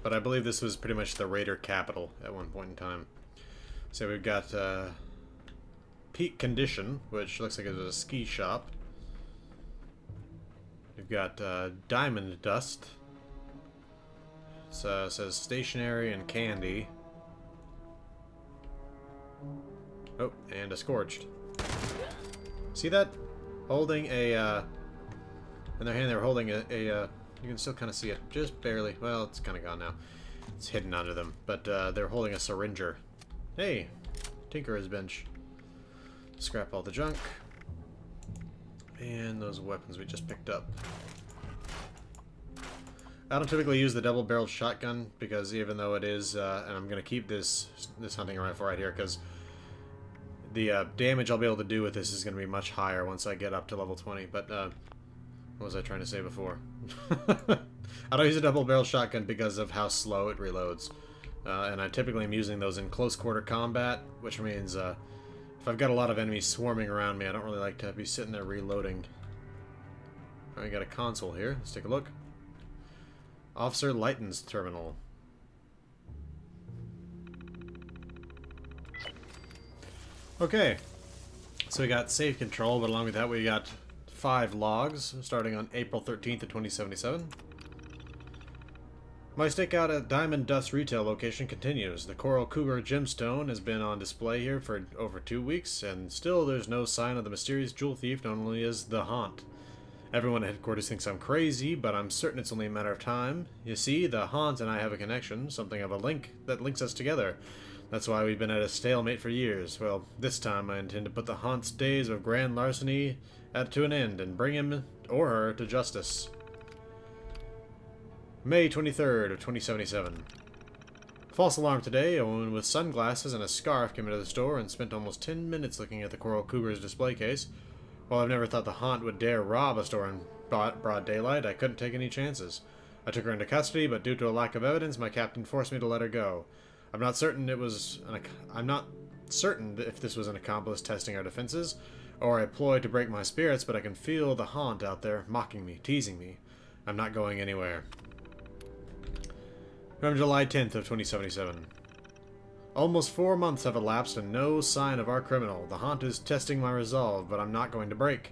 But I believe this was pretty much the raider capital at one point in time. So we've got Peak Condition, which looks like it was a ski shop. We've got Diamond Dust. It says stationery and candy. Oh, and a Scorched. See that? Holding a, in their hand they were holding a you can still kind of see it, just barely. Well, it's kind of gone now. It's hidden under them. But they're holding a syringer. Hey, Tinkerer's bench. Scrap all the junk. And those weapons we just picked up. I don't typically use the double-barreled shotgun because even though it is, and I'm going to keep this hunting rifle right here because the damage I'll be able to do with this is going to be much higher once I get up to level 20. But what was I trying to say before? I don't use a double-barrel shotgun because of how slow it reloads. And I typically am using those in close-quarter combat, which means if I've got a lot of enemies swarming around me, I don't really like to be sitting there reloading. Alright, got a console here. Let's take a look. Officer Lighton's terminal. Okay. So we got save control, but along with that we got 5 logs, starting on April 13th of 2077. My stakeout at Diamond Dust retail location continues. The Coral Cougar gemstone has been on display here for over 2 weeks, and still there's no sign of the mysterious jewel thief known only as the Haunt. Everyone at headquarters thinks I'm crazy, but I'm certain it's only a matter of time. You see, the Haunt and I have a connection, something of a link that links us together. That's why we've been at a stalemate for years. Well, this time I intend to put the Haunt's days of grand larceny to an end and bring him or her to justice. May 23rd of 2077. False alarm today. A woman with sunglasses and a scarf came into the store and spent almost 10 minutes looking at the Coral Cougar's display case. While I've never thought the Haunt would dare rob a store in broad daylight, I couldn't take any chances. I took her into custody, but due to a lack of evidence, my captain forced me to let her go. I'm not certain if this was an accomplice testing our defenses, or a ploy to break my spirits, but I can feel the Haunt out there mocking me, teasing me. I'm not going anywhere. From July 10th of 2077. Almost 4 months have elapsed and no sign of our criminal. The Haunt is testing my resolve, but I'm not going to break.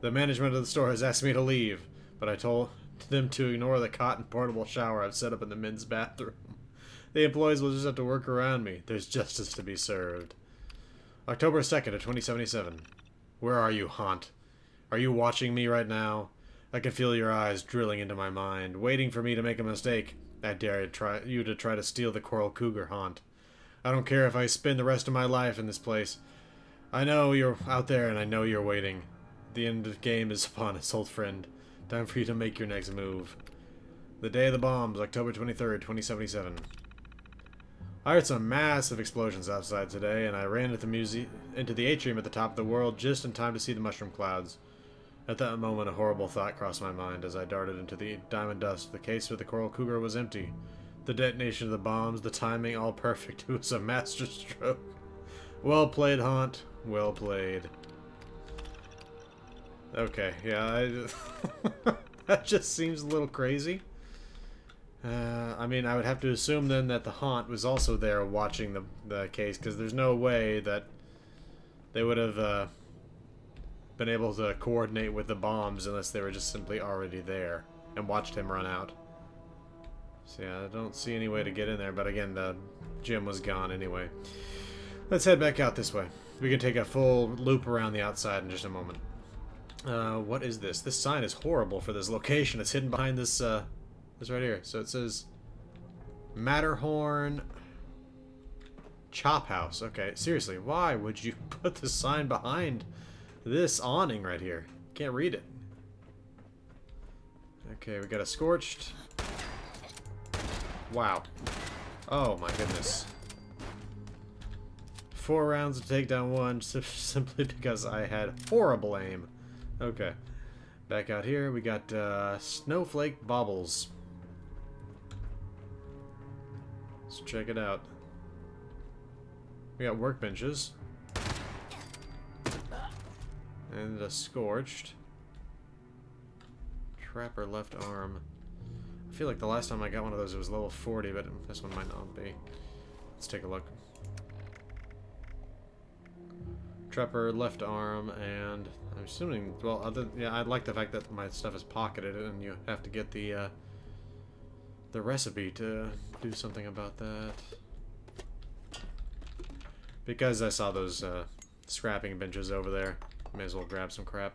The management of the store has asked me to leave, but I told them to ignore the cot and portable shower I've set up in the men's bathroom. The employees will just have to work around me. There's justice to be served. October 2nd of 2077. Where are you, Haunt? Are you watching me right now? I can feel your eyes drilling into my mind, waiting for me to make a mistake. I dare you to try to steal the Coral Cougar, Haunt. I don't care if I spend the rest of my life in this place. I know you're out there and I know you're waiting. The end of the game is upon us, old friend. Time for you to make your next move. The day of the bombs, October 23rd, 2077. I heard some massive explosions outside today, and I ran into the atrium at the top of the world just in time to see the mushroom clouds. At that moment, a horrible thought crossed my mind as I darted into the diamond dust. The case with the Coral Cougar was empty. The detonation of the bombs, the timing, all perfect. It was a masterstroke. Well played, Haunt. Well played. Okay, yeah, that just seems a little crazy. I mean, I would have to assume then that the Haunt was also there watching the case, because there's no way that they would have been able to coordinate with the bombs unless they were just simply already there and watched him run out. So yeah, I don't see any way to get in there, but again, the gym was gone anyway. Let's head back out this way. We can take a full loop around the outside in just a moment. What is this? This sign is horrible for this location. It's hidden behind this, this right here. So it says Matterhorn Chop House. Okay, seriously, why would you put the sign behind this awning right here? Can't read it. Okay, we got a scorched. Wow. Oh my goodness. 4 rounds to take down 1 simply because I had horrible aim. Okay. Back out here, we got snowflake baubles. Let's check it out. We got workbenches. And a scorched. Trapper left arm. I feel like the last time I got one of those it was level 40, but this one might not be. Let's take a look. Trapper left arm, and I'm assuming, well, yeah, I like the fact that my stuff is pocketed and you have to get the recipe to do something about that. Because I saw those scrapping benches over there, may as well grab some crap.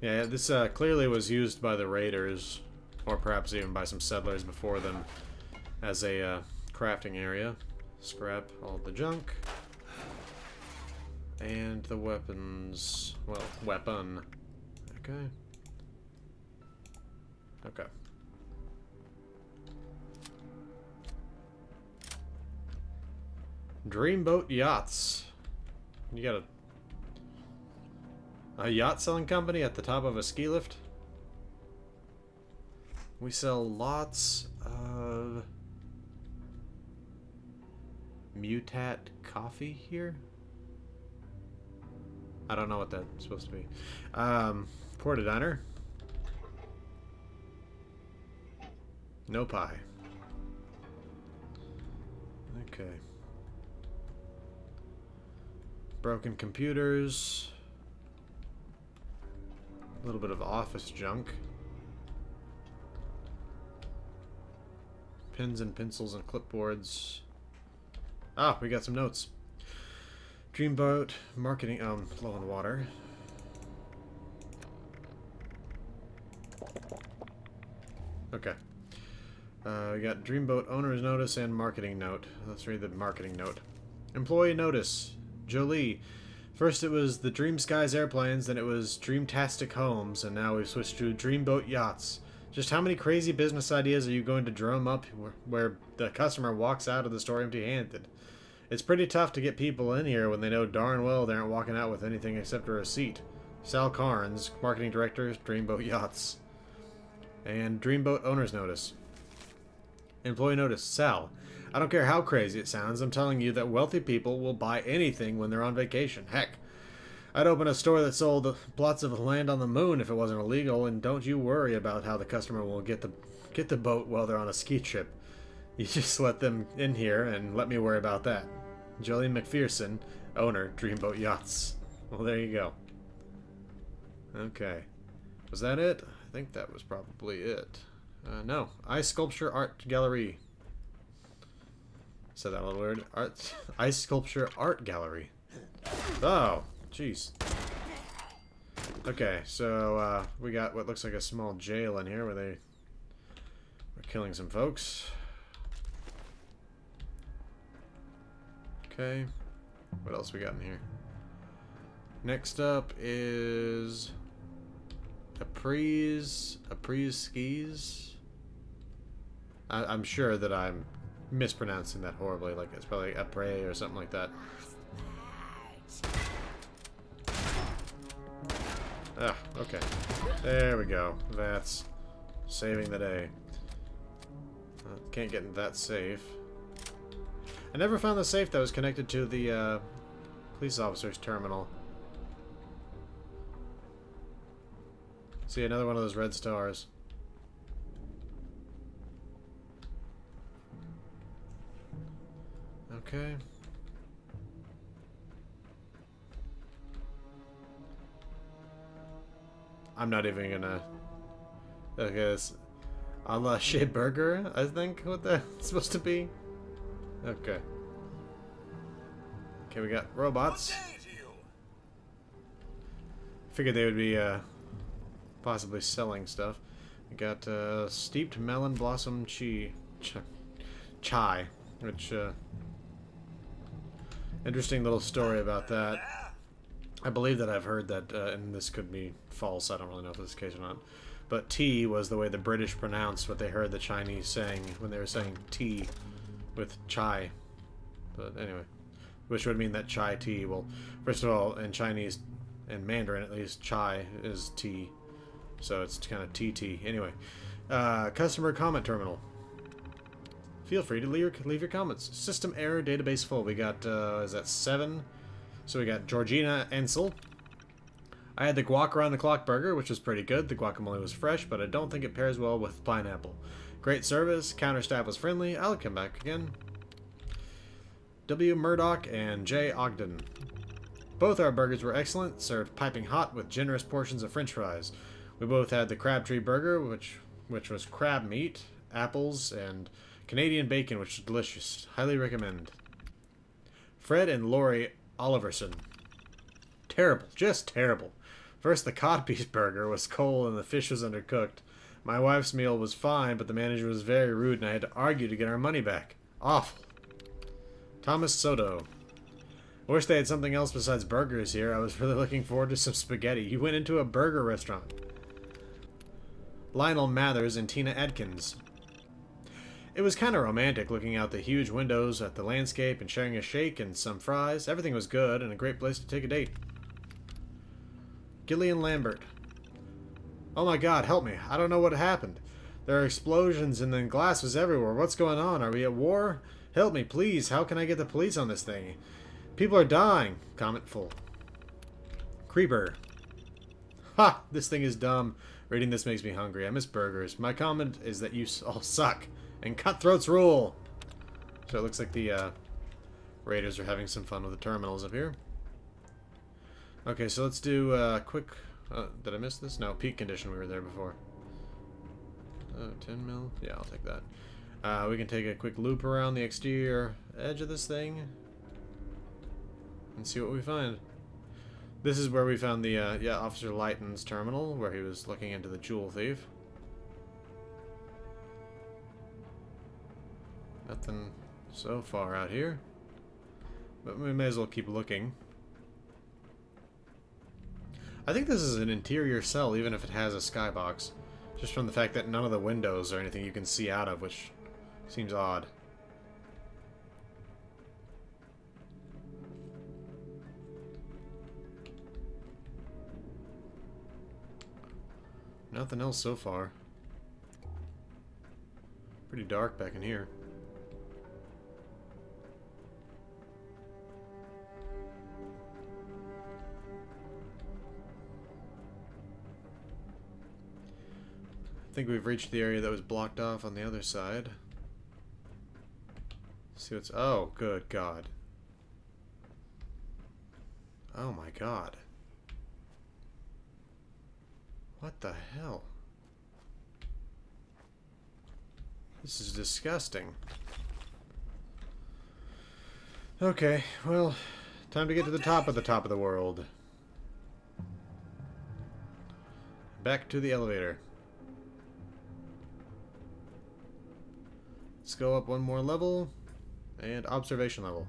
Yeah, this clearly was used by the raiders, or perhaps even by some settlers before them, as a crafting area. Scrap all the junk. And the weapons... well, weapon. Okay. Okay. Dreamboat Yachts. You got a yacht selling company at the top of a ski lift? We sell lots of Mutat coffee here? I don't know what that's supposed to be. Porta Diner. No pie. Okay. Broken computers. A little bit of office junk. Pens and pencils and clipboards. Ah, we got some notes. Dreamboat marketing. Low on water. Okay. We got Dreamboat owner's notice and marketing note. Let's read the marketing note. Employee notice. Jolie. First it was the Dream Skies airplanes, then it was Dreamtastic homes, and now we've switched to Dreamboat yachts. Just how many crazy business ideas are you going to drum up where the customer walks out of the store empty-handed? It's pretty tough to get people in here when they know darn well they aren't walking out with anything except a receipt. Sal Carnes, Marketing Director, Dreamboat Yachts. And Dreamboat Owner's Notice. Employee Notice. Sal, I don't care how crazy it sounds, I'm telling you that wealthy people will buy anything when they're on vacation. Heck, I'd open a store that sold plots of land on the moon if it wasn't illegal, and don't you worry about how the customer will get the boat while they're on a ski trip. You just let them in here and let me worry about that. Jolene McPherson, owner, Dreamboat Yachts. Well, there you go. Okay. Was that it? I think that was probably it. No. Ice Sculpture Art Gallery. Said that a little weird. Ice Sculpture Art Gallery. Oh, jeez. Okay, so we got what looks like a small jail in here where they were killing some folks. Okay, what else we got in here? Next up is Apres skis. I'm sure that I'm mispronouncing that horribly. Like it's probably Apres or something like that. Ah, okay. There we go. That's saving the day. Can't get in that safe. I never found the safe that was connected to the police officer's terminal. See, another one of those red stars. Okay. I'm not even gonna... Okay, this... A la Chez Burger, I think, what that's supposed to be. Okay. Okay, we got robots. Figured they would be, possibly selling stuff. We got, steeped melon blossom chai, which, interesting little story about that. I believe that I've heard that, and this could be false, I don't really know if this is the case or not, but tea was the way the British pronounced what they heard the Chinese saying when they were saying tea with chai. But anyway, which would mean that chai tea, well, first of all, in Chinese, in Mandarin at least, chai is tea, so it's kind of TT. Anyway, customer comment terminal. Feel free to leave your comments. System error, database full. We got, is that 7? So we got Georgina Ensel. I had the guac around the clock burger, which was pretty good. The guacamole was fresh, but I don't think it pairs well with pineapple. Great service. Counter staff was friendly. I'll come back again. W. Murdoch and J. Ogden. Both our burgers were excellent, served piping hot with generous portions of french fries. We both had the Crabtree burger, which was crab meat, apples, and Canadian bacon, which is delicious. Highly recommend. Fred and Lori Oliverson. Terrible. Just terrible. First, the codpiece burger was cold and the fish was undercooked. My wife's meal was fine, but the manager was very rude and I had to argue to get our money back. Awful. Thomas Soto. I wish they had something else besides burgers here. I was really looking forward to some spaghetti. You went into a burger restaurant. Lionel Mathers and Tina Adkins. It was kind of romantic looking out the huge windows at the landscape and sharing a shake and some fries. Everything was good and a great place to take a date. Gillian Lambert. Oh my god, help me. I don't know what happened. There are explosions and then glass was everywhere. What's going on? Are we at war? Help me, please. How can I get the police on this thing? People are dying. Comment full. Creeper. Ha! This thing is dumb. Reading this makes me hungry. I miss burgers. My comment is that you all suck. And cutthroats rule. So it looks like the raiders are having some fun with the terminals up here. Okay, so let's do a quick... did I miss this? No, peak condition. We were there before. 10 mil? Yeah, I'll take that. We can take a quick loop around the exterior edge of this thing. And see what we find. This is where we found the, yeah, Officer Lighton's terminal, where he was looking into the jewel thief. Nothing so far out here. But we may as well keep looking. I think this is an interior cell, even if it has a skybox. Just from the fact that none of the windows or anything you can see out of, which seems odd. Nothing else so far. Pretty dark back in here. I think we've reached the area that was blocked off on the other side. Let's see what's... Oh, good God. Oh my God. What the hell? This is disgusting. Okay, well, time to get to the top of the world. Back to the elevator. Let's go up one more level, and observation level.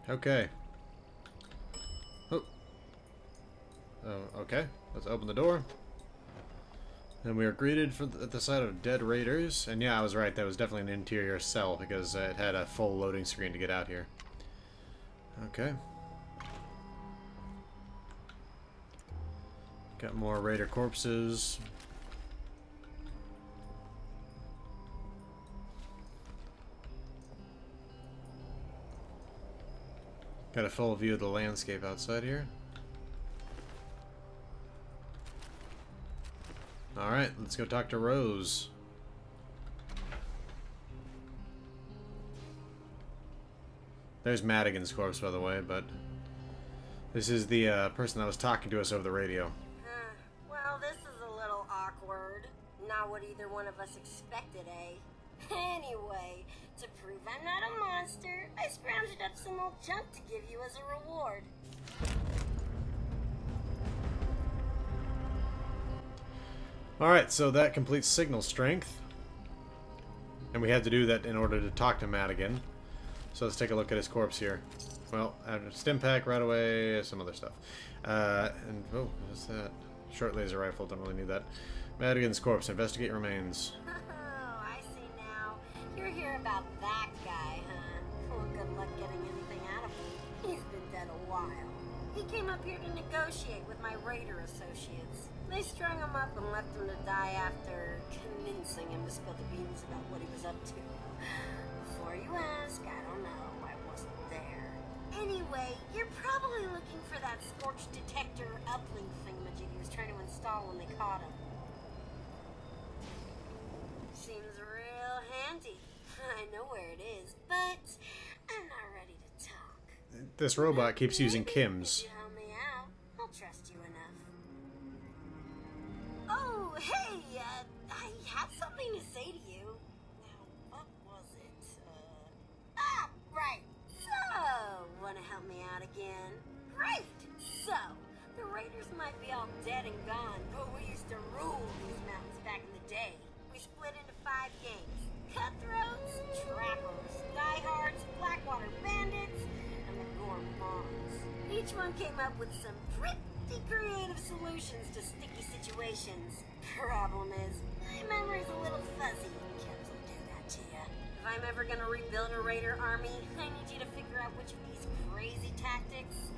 Okay. Oh. Oh, okay. Let's open the door. And we are greeted at the sight of dead raiders. And yeah, I was right. That was definitely an interior cell because it had a full loading screen to get out here. Okay. Got more raider corpses. Got a full view of the landscape outside here. Alright, let's go talk to Rose. There's Madigan's corpse, by the way, but This is the person that was talking to us over the radio.
Well, this is a little awkward. Not what either one of us expected, eh? Anyway, to prove I'm not a monster, I scrounged up some old junk to give you as a reward.
Alright, so that completes signal strength. And we had to do that in order to talk to Madigan. So let's take a look at his corpse here. Well, stim pack right away, some other stuff. And, oh, what's that? Short laser rifle, don't really need that. Madigan's corpse, investigate remains.
Oh, I see now. You're here about that guy, huh? Well, good luck getting anything out of him. He's been dead a while. He came up here to negotiate with my raider associates. They strung him up and left him to die after convincing him to spill the beans about what he was up to. Before you ask, I don't know. I wasn't there. Anyway, you're probably looking for that scorch detector uplink thingamajig he was trying to install when they caught him. Seems real handy. I know where it is, but I'm not ready to talk.
This robot keeps using Kim's.
If you help me out, I'll trust you enough. Oh, hey, I had something to say to you. Now, what was it? Right. So, wanna help me out again? Great! So, the raiders might be all dead and gone, but we used to rule these mountains back in the day. We split into 5 gangs. Cutthroats, trappers, diehards, Blackwater bandits, and the gourmands. Each one came up with some pretty creative solutions to sticky situations. Problem is, my memory's a little fuzzy. Kids will do that to you. If I'm ever gonna rebuild a raider army, I need you to figure out which of these crazy tactics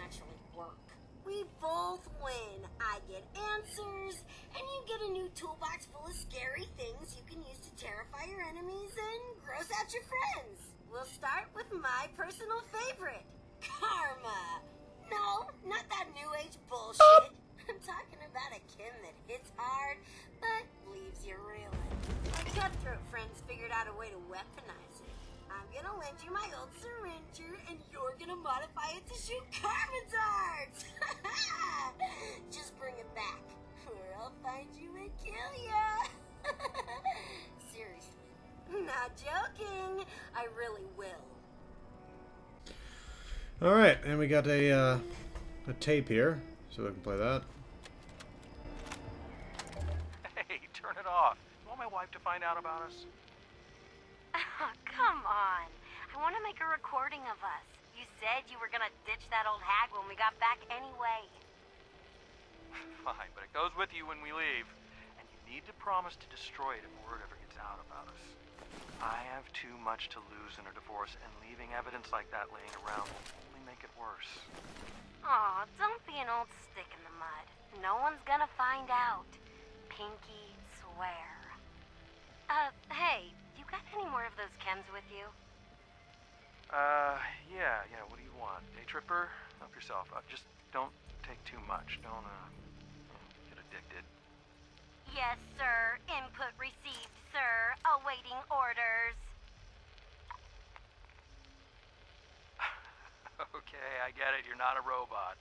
actually work. We both win. I get answers, and you get a new toolbox full of scary things you can use to terrify your enemies and gross out your friends. We'll start with my personal favorite, karma. No, not that new age bullshit. I'm talking about a Kim that hits hard, but leaves you reeling. My cutthroat friends figured out a way to weaponize it. I'm gonna lend you my old syringer, and you're gonna modify it to shoot karma darts! Just bring it back, or I'll find you and kill ya! Seriously. Not joking. I really will.
Alright, and we got a tape here, so we can play that.
Hey, turn it off. You want my wife to find out about us?
Oh, come on. I want to make a recording of us. You said you were gonna ditch that old hag when we got back anyway.
Fine, but it goes with you when we leave. And you need to promise to destroy it if word ever gets out about us. I have too much to lose in a divorce, and leaving evidence like that laying around will only make it worse.
Aw, don't be an old stick in the mud. No one's gonna find out. Pinky swear. Hey, you got any more of those chems with you?
Yeah, what do you want? Day tripper? Help yourself. Just don't take too much. Don't, get addicted.
Yes, sir. Input received, sir. Awaiting orders.
Okay, I get it. You're not a robot.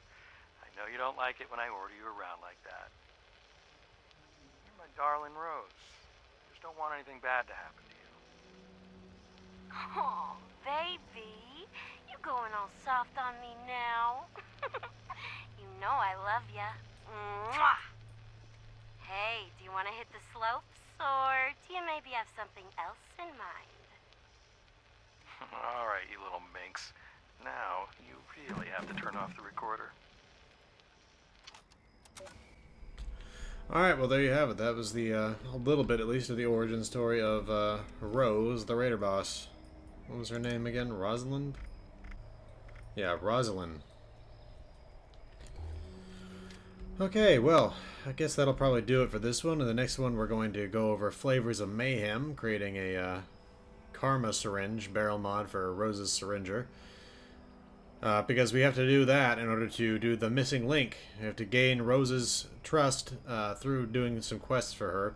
I know you don't like it when I order you around like that. You're my darling Rose. Just don't want anything bad to happen to you.
Oh, baby. You going all soft on me now. You know I love ya. Mwah! Hey, do you want to hit the slopes, or do you maybe have something else in mind?
All right, you little minx. Now, you really have to turn off the recorder.
Alright, well there you have it. That was the, a little bit at least of the origin story of Rose, the raider boss. What was her name again? Rosalind? Yeah, Rosalind. Okay, well, I guess that'll probably do it for this one. In the next one, we're going to go over Flavors of Mayhem, creating a Karma syringe barrel mod for Rose's syringer. Because we have to do that in order to do the missing link. We have to gain Rose's trust through doing some quests for her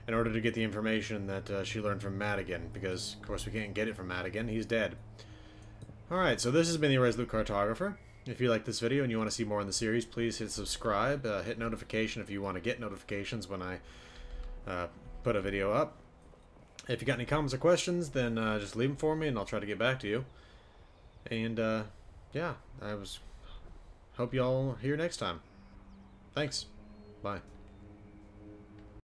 in order to get the information that she learned from Madigan. Because, of course, we can't get it from Madigan. He's dead. Alright, so this has been the Irresolute Cartographer. If you like this video and you want to see more in the series, please hit subscribe, hit notification if you want to get notifications when I put a video up. If you got any comments or questions, then just leave them for me and I'll try to get back to you. And yeah, hope y'all are here next time. Thanks. Bye.